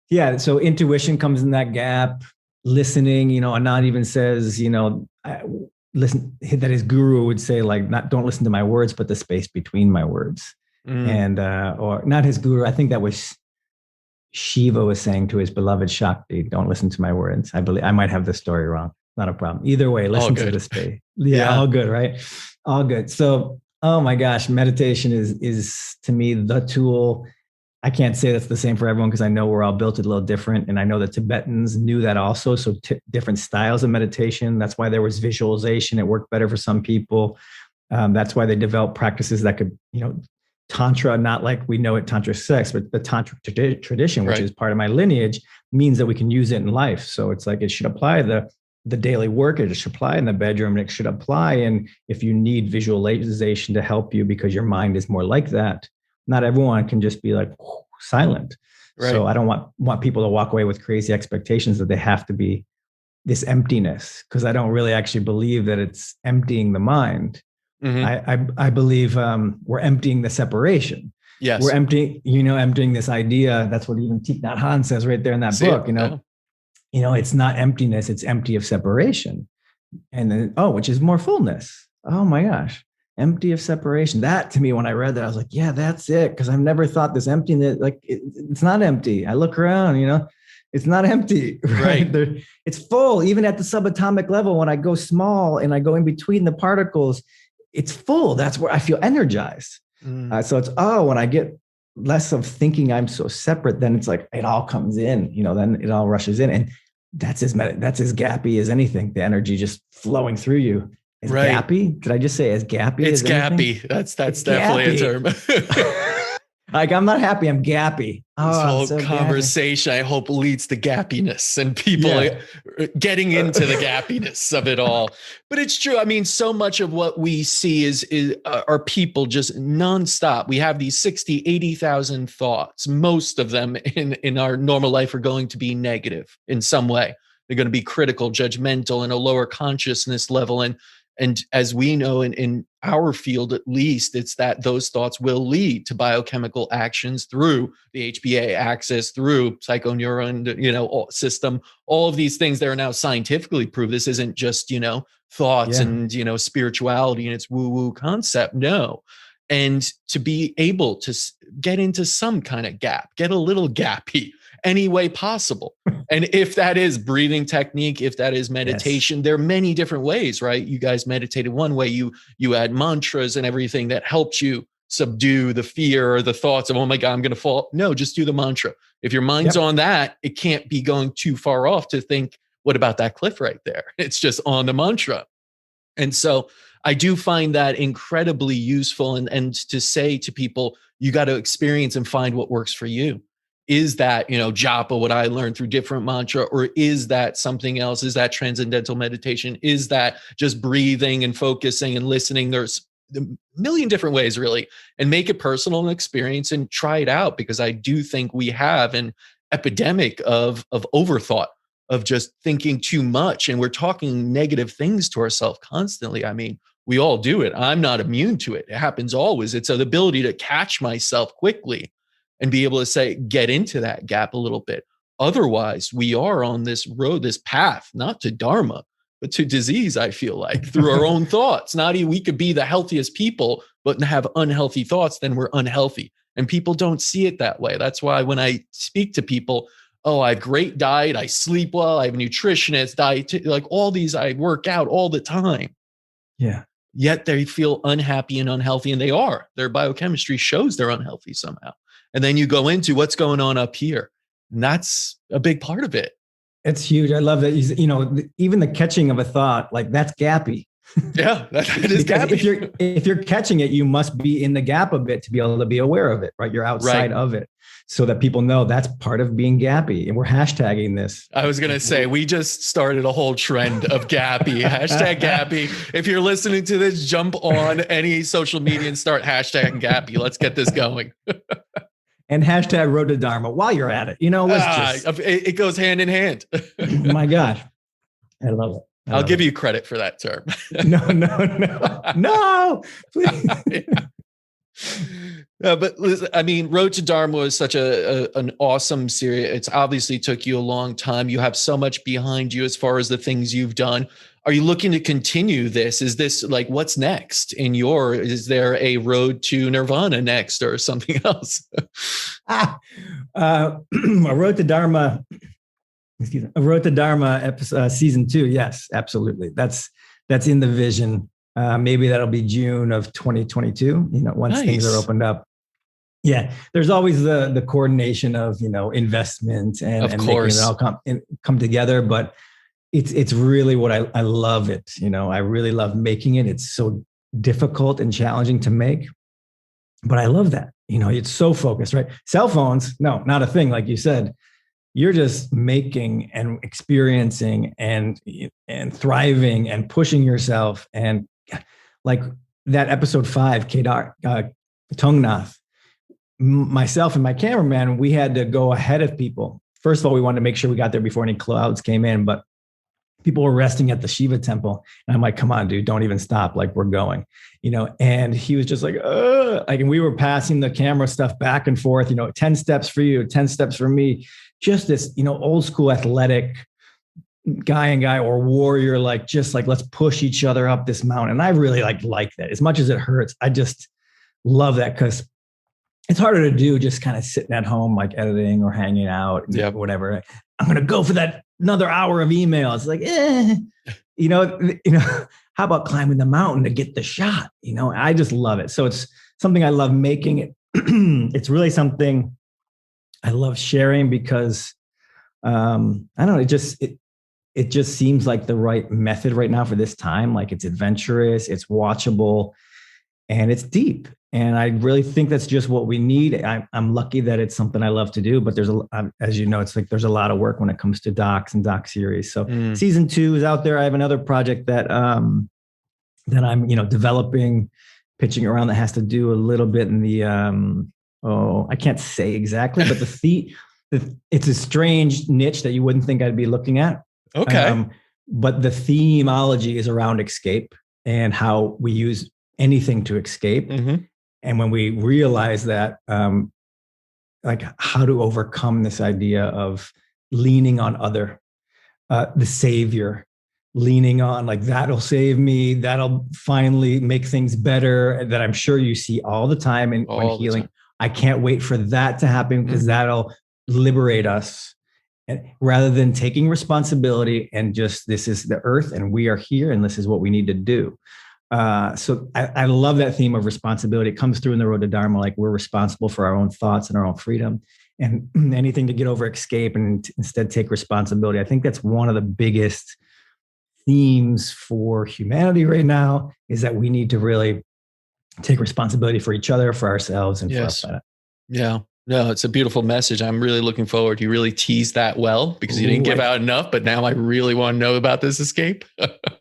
yeah, so intuition comes in that gap. Listening, Anand even says, listen, that his guru would say, like, don't listen to my words, but the space between my words. And or not his guru. I think that was Shiva was saying to his beloved Shakti, don't listen to my words. I believe I might have the story wrong. Not a problem. Either way, listen to the space. Yeah, all good, right? All good. So, oh my gosh, meditation is to me the tool. I can't say that's the same for everyone, because I know we're all built a little different. And I know the Tibetans knew that also. So different styles of meditation. That's why there was visualization. It worked better for some people. That's why they developed practices that could, Tantra, not like we know it, Tantra sex, but the Tantra tradition, which is part of my lineage, means that we can use it in life. So it's like, it should apply the daily work. It should apply in the bedroom, and it should apply. And if you need visualization to help you because your mind is more like that, not everyone can just be like silent. Right. So I don't want people to walk away with crazy expectations that they have to be this emptiness, because I don't really actually believe that it's emptying the mind. I believe we're emptying the separation. Yes. We're emptying this idea. That's what even Thich Nhat Hanh says right there in that book, it's not emptiness, it's empty of separation. And then, which is more fullness. Oh my gosh. Empty of separation. That, to me, when I read that, I was like, yeah, that's it. Because I've never thought this emptiness, like it's not empty. I look around, it's not empty, right? It's full. Even at the subatomic level, when I go small and I go in between the particles, it's full. That's where I feel energized. So it's, when I get less of thinking I'm so separate, then it's like, it all comes in, then it all rushes in. And that's as gappy as anything. The energy just flowing through you. As gappy? Did I just say as gappy? It's gappy. That's definitely gappy. A term. Like, I'm not happy, I'm gappy. This whole conversation, gappy. I hope, leads to gappiness and people getting into the gappiness of it all. But it's true. I mean, so much of what we see are people just nonstop. We have these 60, 80,000 thoughts. Most of them in our normal life are going to be negative in some way. They're going to be critical, judgmental, and a lower consciousness level. And as we know in our field, at least, it's that those thoughts will lead to biochemical actions through the HPA axis, through psychoneuron, system, all of these things that are now scientifically proved. This isn't just, thoughts and, spirituality and its woo-woo concept. No. And to be able to get into some kind of gap, get a little gappy any way possible. And if that is breathing technique, if that is meditation, there are many different ways, right? You guys meditated one way, you add mantras and everything that helps you subdue the fear or the thoughts of, oh my God, I'm going to fall. No, just do the mantra. If your mind's on that, it can't be going too far off to think, what about that cliff right there? It's just on the mantra. And so I do find that incredibly useful. And to say to people, you got to experience and find what works for you. Is that, japa, what I learned through different mantra, or is that something else? Is that transcendental meditation? Is that just breathing and focusing and listening? There's a million different ways, really, and make it personal and experience and try it out, because I do think we have an epidemic of overthought, of just thinking too much. And we're talking negative things to ourselves constantly. I mean, we all do it. I'm not immune to it. It happens always. It's the ability to catch myself quickly and be able to say, get into that gap a little bit. otherwise we are on this road, this path, not to Dharma, but to disease. I feel like through our own thoughts, not even we could be the healthiest people, but have unhealthy thoughts, then we're unhealthy. And people don't see it that way. That's why when I speak to people, oh, I have great diet, I sleep well, I have a nutritionist, diet, like all these, I work out all the time. Yeah. Yet they feel unhappy and unhealthy, and they are. Their biochemistry shows they're unhealthy somehow. And then you go into what's going on up here. And that's a big part of it. It's huge. I love that. Even the catching of a thought, like that's gappy. Yeah, that is gappy. If you're catching it, you must be in the gap a bit to be able to be aware of it, right? You're outside of it, so that people know that's part of being gappy. And we're hashtagging this. I was going to say, we just started a whole trend of gappy, hashtag gappy. If you're listening to this, jump on any social media and start hashtagging gappy. Let's get this going. And hashtag Road to Dharma while you're at it. It goes hand in hand. My gosh. I love it. I'll give you credit for that term. No, please. But listen, I mean, Road to Dharma was such an awesome series. It's obviously took you a long time. You have so much behind you as far as the things you've done. Are you looking to continue this? Is this like, what's next is there a Road to Nirvana next or something else? A Road to Dharma. I wrote the Dharma episode, season 2. Yes, absolutely. That's in the vision. Maybe that'll be June of 2022. Once things are opened up. Yeah, there's always the coordination of investment and making it all come together. But it's really what I love it. I really love making it. It's so difficult and challenging to make, but I love that. It's so focused, right? Cell phones, no, not a thing. Like you said. You're just making and experiencing and thriving and pushing yourself. And like that episode 5, Tungnath, myself and my cameraman, we had to go ahead of people. First of all, we wanted to make sure we got there before any clouds came in, but people were resting at the Shiva temple. And I'm like, come on, dude, don't even stop. Like we're going, and he was just like, and we were passing the camera stuff back and forth, 10 steps for you, 10 steps for me. Just this, old school athletic guy and guy or warrior, just let's push each other up this mountain. And I really like that. As much as it hurts, I just love that because it's harder to do just kind of sitting at home, like editing or hanging out, whatever. I'm going to go for that another hour of emails. Like, how about climbing the mountain to get the shot? I just love it. So it's something I love making it. It's really something I love sharing because I don't know, it just seems like the right method right now for this time. Like it's adventurous, it's watchable, and it's deep. And I really think that's just what we need. I'm lucky that it's something I love to do, but as you know, it's like there's a lot of work when it comes to docs and doc series. So season 2 is out there. I have another project that I'm developing, pitching around that has to do a little bit in the I can't say exactly, but it's a strange niche that you wouldn't think I'd be looking at. Okay. But the themology is around escape and how we use anything to escape. Mm-hmm. And when we realize that, like how to overcome this idea of leaning on the savior, leaning on like, that'll save me. That'll finally make things better, that I'm sure you see all the time when healing. I can't wait for that to happen because that'll liberate us. And rather than taking responsibility and just, this is the earth and we are here and this is what we need to do. So I love that theme of responsibility. It comes through in the Road to Dharma. Like we're responsible for our own thoughts and our own freedom, and anything to get over escape and instead take responsibility. I think that's one of the biggest themes for humanity right now, is that we need to really take responsibility for each other, for ourselves, and for our planet. Yeah. No, it's a beautiful message. I'm really looking forward. You really teased that well because you didn't give out enough, but now I really want to know about this escape.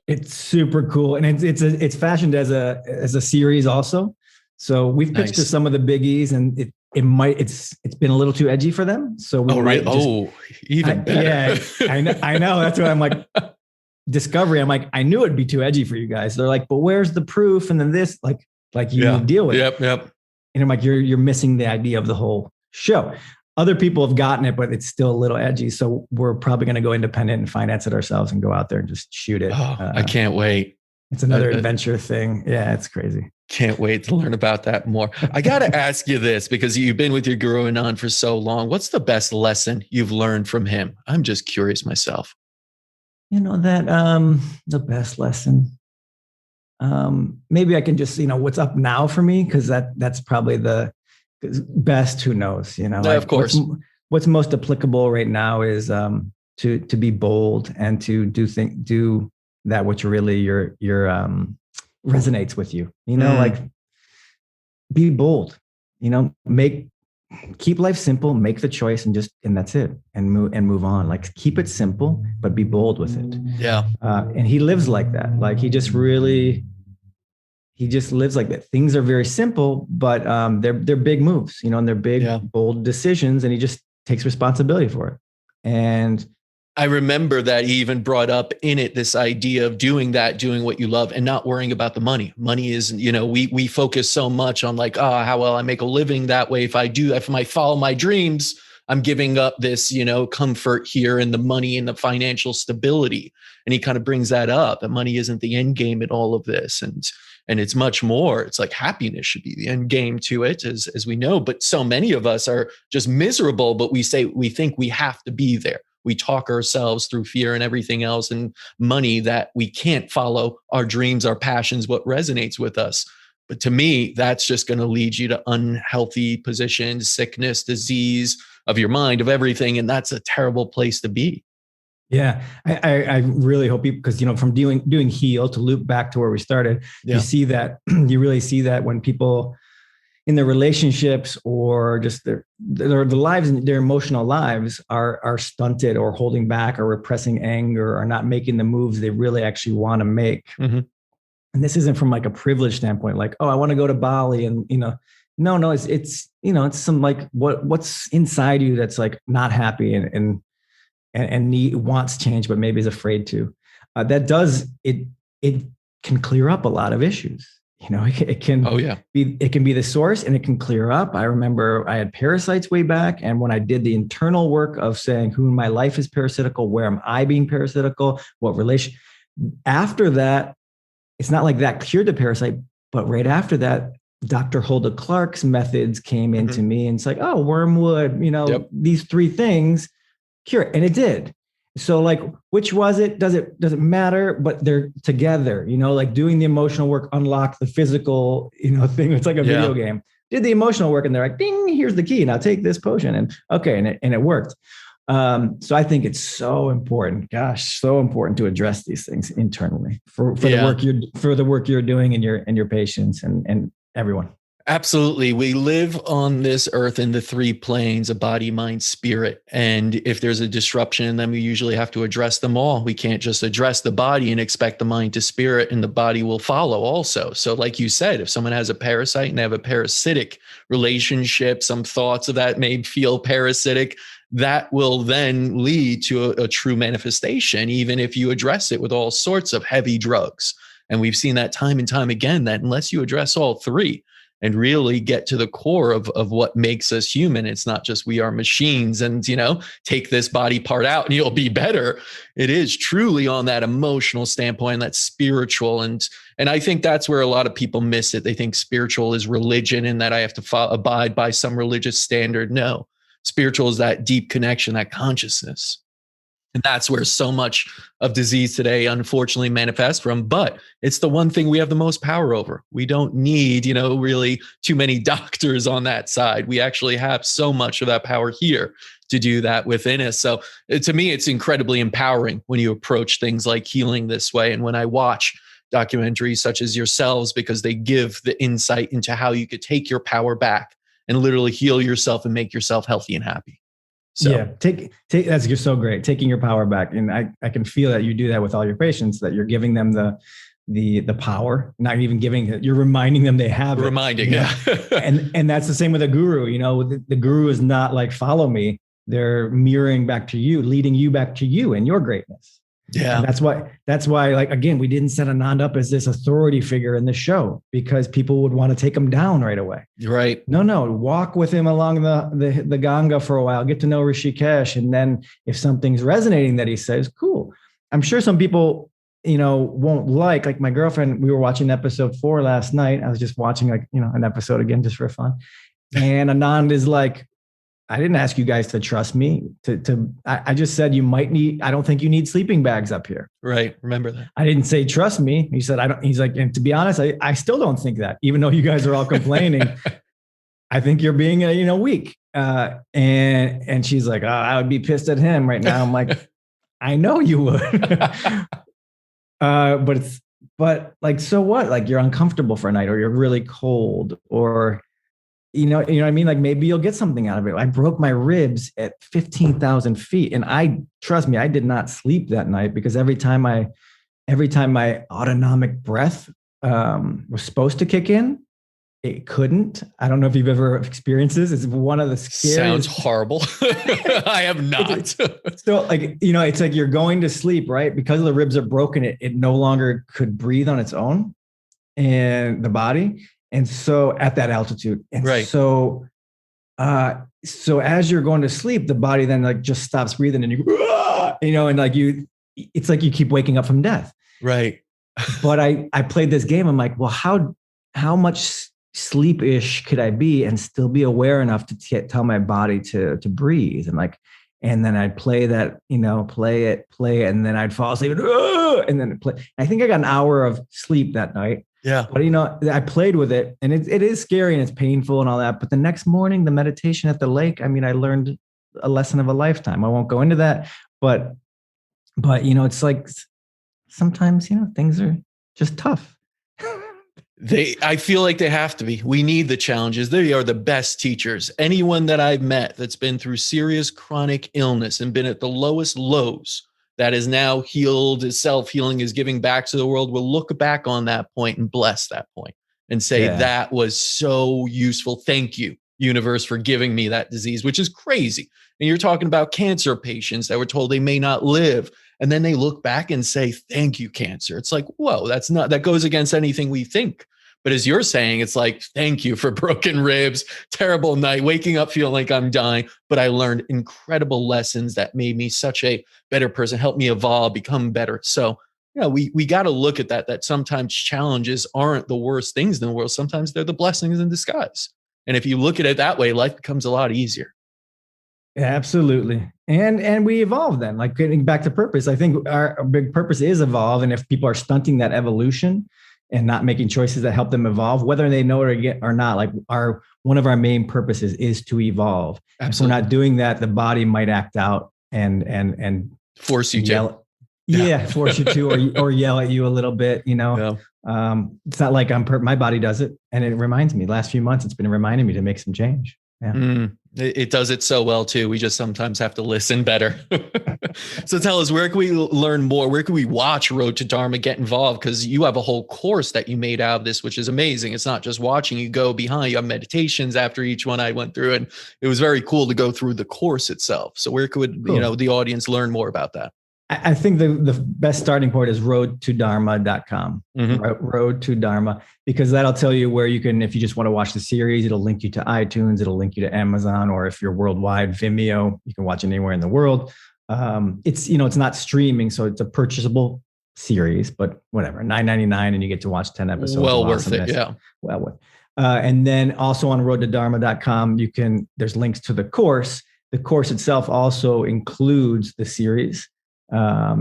It's super cool. And it's fashioned as a series also. So we've pitched to some of the biggies, and it's been a little too edgy for them. So even better. Yeah, I know. That's what I'm like. Discovery. I'm like, I knew it'd be too edgy for you guys. They're like, but where's the proof? And then this, like you deal with it. Yep. And I'm like, you're missing the idea of the whole show. other people have gotten it, but it's still a little edgy. So we're probably going to go independent and finance it ourselves and go out there and just shoot it. Oh, I can't wait. It's another adventure thing. Yeah, it's crazy. Can't wait to learn about that more. I got to ask you this, because you've been with your guru Anand for so long. What's the best lesson you've learned from him? I'm just curious myself. You know, that the best lesson. Maybe I can just, what's up now for me, because that's probably the best. Who knows? Of course. What's most applicable right now is to be bold and to do that which really your resonates with you. Like be bold. Keep life simple. Make the choice and that's it. And move on. Like keep it simple, but be bold with it. Yeah. And he lives like that. Like he just lives like that. Things are very simple, but they're big moves, and they're big, bold decisions, and he just takes responsibility for it. And I remember that he even brought up in it this idea of doing what you love and not worrying about the money. Money is, we focus so much on like, how well I make a living that way. If I follow my dreams, I'm giving up this, comfort here and the money and the financial stability. And he kind of brings that up, that money isn't the end game in all of this. And it's much more. It's like happiness should be the end game to it, as we know. But so many of us are just miserable, but we think we have to be there. We talk ourselves through fear and everything else and money that we can't follow our dreams, our passions, what resonates with us. But to me, that's just going to lead you to unhealthy positions, sickness, disease of your mind, of everything. And that's a terrible place to be. Yeah, I really hope people, because, from doing Heal, to loop back to where we started, you see that, you really see that when people in their relationships or just their lives, their emotional lives are stunted or holding back or repressing anger or not making the moves they really actually want to make. Mm-hmm. And this isn't from like a privileged standpoint, like, I want to go to Bali and, no, it's some like what's inside you that's like not happy and wants change, but maybe is afraid to. It can clear up a lot of issues. It can be the source and it can clear up. I remember I had parasites way back. And when I did the internal work of saying who in my life is parasitical, where am I being parasitical, what relation, after that, it's not like that cured the parasite, but right after that, Dr. Hulda Clark's methods came into me and it's like, wormwood, these three things cure it. And it did. So like, which was it? Does it matter? But they're together, like doing the emotional work, unlock the physical, thing. It's like a video game. Did the emotional work and they're like, ding, here's the key. Now take this potion and it worked. So I think it's so important, so important to address these things internally for the work you're doing and your patients and everyone. Absolutely. We live on this earth in the three planes of body, mind, spirit. And if there's a disruption in them, we usually have to address them all. We can't just address the body and expect the mind to spirit and the body will follow also. So like you said, if someone has a parasite and they have a parasitic relationship, some thoughts of that may feel parasitic, that will then lead to a true manifestation, even if you address it with all sorts of heavy drugs. And we've seen that time and time again, that unless you address all three, and really get to the core of what makes us human. It's not just we are machines and, take this body part out and you'll be better. It is truly on that emotional standpoint, that spiritual. And I think that's where a lot of people miss it. They think spiritual is religion and that I have to abide by some religious standard. No, spiritual is that deep connection, that consciousness. And that's where so much of disease today, unfortunately, manifests from. But it's the one thing we have the most power over. We don't need, really too many doctors on that side. We actually have so much of that power here to do that within us. So to me, it's incredibly empowering when you approach things like healing this way. And when I watch documentaries such as yourselves, because they give the insight into how you could take your power back and literally heal yourself and make yourself healthy and happy. So. Yeah, take that's you're so great. Taking your power back. And I can feel that you do that with all your patients, that you're giving them the power, not even giving it, you're reminding them they have it. Reminding, yeah. and that's the same with a guru. The guru is not like, follow me. They're mirroring back to you, leading you back to you and your greatness. Yeah. And that's why, like, again, we didn't set Anand up as this authority figure in the show because people would want to take him down right away. Right. No, walk with him along the Ganga for a while, get to know Rishikesh. And then if something's resonating that he says, cool. I'm sure some people, won't like my girlfriend, we were watching episode 4 last night. I was just watching an episode again, just for fun. And Anand is like, I didn't ask you guys to trust me. I just said you might need. I don't think you need sleeping bags up here. Right. Remember that. I didn't say trust me. He said I don't. He's like, and to be honest, I still don't think that. Even though you guys are all complaining, I think you're being weak. And she's like, I would be pissed at him right now. I'm like, I know you would. But so what? Like you're uncomfortable for a night, or you're really cold, or. You know what I mean? Like maybe you'll get something out of it. I broke my ribs at 15,000 feet. And trust me, I did not sleep that night because every time my autonomic breath was supposed to kick in, it couldn't. I don't know if you've ever experienced this. It's one of the scariest. Sounds horrible. I have not. So it's like you're going to sleep, right? Because the ribs are broken, it no longer could breathe on its own and the body. And so at that altitude. And right. So as you're going to sleep, the body then just stops breathing and it's like you keep waking up from death. Right. But I played this game. I'm like, well, how much sleep-ish could I be and still be aware enough to tell my body to breathe? And then I'd play that, play it. And then I'd fall asleep and then play. I think I got an hour of sleep that night. Yeah. But, I played with it and it is scary and it's painful and all that. But the next morning, the meditation at the lake, I learned a lesson of a lifetime. I won't go into that, but it's like sometimes, things are just tough. I feel like they have to be. We need the challenges. They are the best teachers. Anyone that I've met that's been through serious chronic illness and been at the lowest lows that is now healed, is self-healing, is giving back to the world, will look back on that point and bless that point and say, that was so useful. Thank you, universe, for giving me that disease, which is crazy. And you're talking about cancer patients that were told they may not live. And then they look back and say, thank you, cancer. It's like, whoa, that goes against anything we think. But as you're saying, it's like, thank you for broken ribs, terrible night, waking up feeling like I'm dying. But I learned incredible lessons that made me such a better person, helped me evolve, become better. So, we got to look at that sometimes challenges aren't the worst things in the world. Sometimes they're the blessings in disguise. And if you look at it that way, life becomes a lot easier. Absolutely. And we evolve then, like getting back to purpose. I think our big purpose is evolve. And if people are stunting that evolution and not making choices that help them evolve, whether they know it or not, like one of our main purposes is to evolve. Absolutely. If we're not doing that, the body might act out and force you to. Force you to, or yell at you a little bit, It's not like my body does it. And it reminds me, last few months, it's been reminding me to make some change. Yeah. It does it so well too. We just sometimes have to listen better. So tell us, where can we learn more? Where can we watch Road to Dharma, get involved? Because you have a whole course that you made out of this, which is amazing. It's not just watching, you go behind, you have meditations after each one I went through. And it was very cool to go through the course itself. So where could the audience learn more about that? I think the best starting point is roadtodharma.com, Road to Dharma, because that'll tell you where you can, if you just want to watch the series, it'll link you to iTunes, it'll link you to Amazon, or if you're worldwide, Vimeo, you can watch it anywhere in the world. It's not streaming, so it's a purchasable series, but whatever, $9.99 and you get to watch 10 episodes. Well worth it, yeah. Well worth. And then also on roadtodharma.com, there's links to the course. The course itself also includes the series.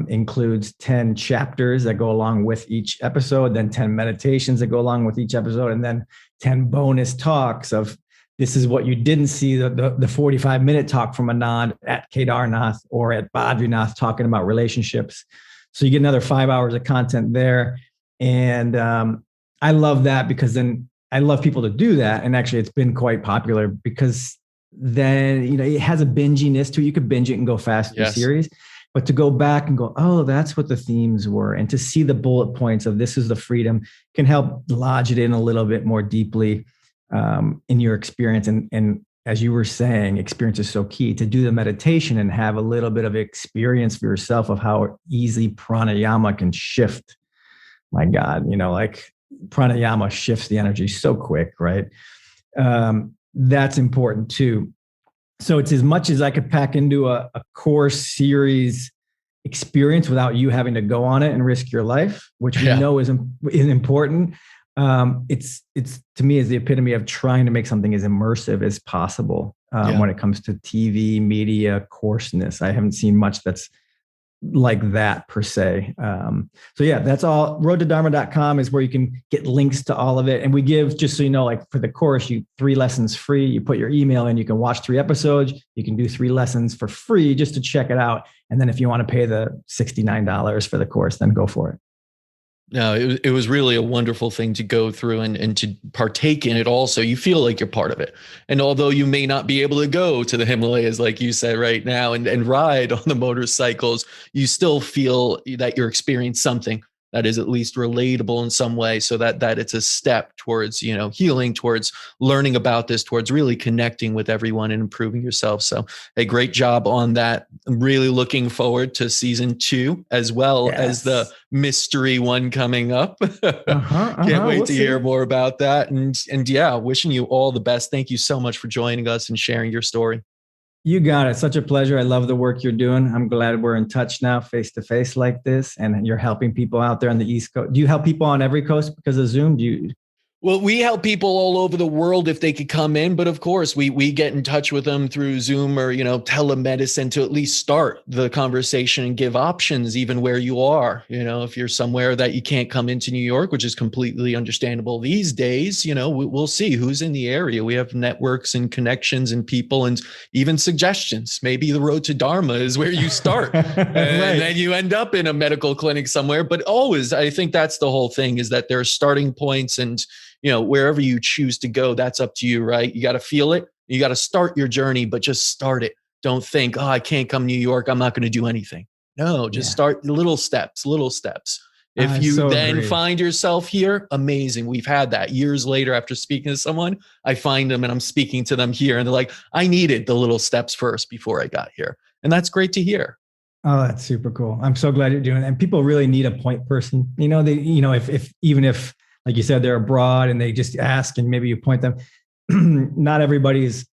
Includes 10 chapters that go along with each episode, then 10 meditations that go along with each episode, and then 10 bonus talks of this is what you didn't see, the 45-minute talk from Anand at Kedarnath or at Badrinath talking about relationships. So you get another 5 hours of content there. And I love that because then I love people to do that. And actually it's been quite popular because then, it has a binginess to it. You could binge it and go fast through the series. But to go back and go, oh, that's what the themes were. And to see the bullet points of this is the freedom can help lodge it in a little bit more deeply in your experience and as you were saying, experience is so key to do the meditation and have a little bit of experience for yourself of how easy pranayama can shift. My God, like pranayama shifts the energy so quick, right? That's important too. So it's as much as I could pack into a course series experience without you having to go on it and risk your life, which we know is important. It's to me is the epitome of trying to make something as immersive as possible when it comes to TV, media, coarseness. I haven't seen much that's like that per se. So yeah, that's all. roadtodharma.com is where you can get links to all of it. And we give, just so you know, like for the course, 3 lessons free. You put your email in, you can watch 3 episodes. You can do 3 lessons for free just to check it out. And then if you want to pay the $69 for the course, then go for it. No, it was really a wonderful thing to go through and to partake in it also. You feel like you're part of it. And although you may not be able to go to the Himalayas, like you said right now, and ride on the motorcycles, you still feel that you're experiencing something that is at least relatable in some way, so that it's a step towards, healing, towards learning about this, towards really connecting with everyone and improving yourself. So a great job on that. I'm really looking forward to season 2, as well as the mystery one coming up. Can't wait to hear more about that. And yeah, wishing you all the best. Thank you so much for joining us and sharing your story. You got it. Such a pleasure. I love the work you're doing. I'm glad we're in touch now, face to face like this, and you're helping people out there on the East Coast. Do you help people on every coast because of Zoom? Well, we help people all over the world if they could come in, but of course we get in touch with them through Zoom or, telemedicine to at least start the conversation and give options even where you are. If you're somewhere that you can't come into New York, which is completely understandable these days, we'll see who's in the area. We have networks and connections and people and even suggestions. Maybe the road to Dharma is where you start and then you end up in a medical clinic somewhere. But always, I think that's the whole thing, is that there are starting points, and wherever you choose to go, that's up to you, right? You got to feel it. You got to start your journey, but just start it. Don't think, I can't come to New York, I'm not going to do anything. No, just start little steps. If you then find yourself here, amazing. We've had that years later after speaking to someone. I find them and I'm speaking to them here, and they're like, I needed the little steps first before I got here. And that's great to hear. Oh, that's super cool. I'm so glad you're doing it. And people really need a point person. If like you said, they're abroad and they just ask and maybe you point them. Not everybody's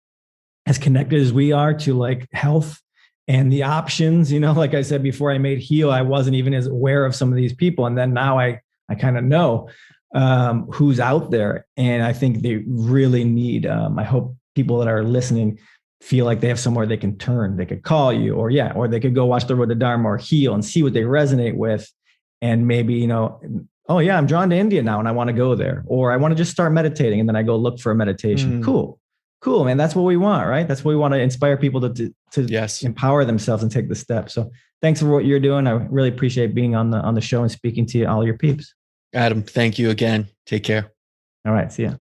as connected as we are to like health and the options. Like I said, before I made Heal, I wasn't even as aware of some of these people. And then now I kind of know who's out there. And I think they really need, I hope people that are listening feel like they have somewhere they can turn. They could call you or they could go watch the Road to Dharma or Heal and see what they resonate with. And maybe, oh yeah, I'm drawn to India now and I want to go there, or I want to just start meditating and then I go look for a meditation. Cool, man. That's what we want, right? That's what we want to inspire people to empower themselves and take the step. So thanks for what you're doing. I really appreciate being on the show and speaking to all your peeps. Adam, thank you again. Take care. All right. See ya.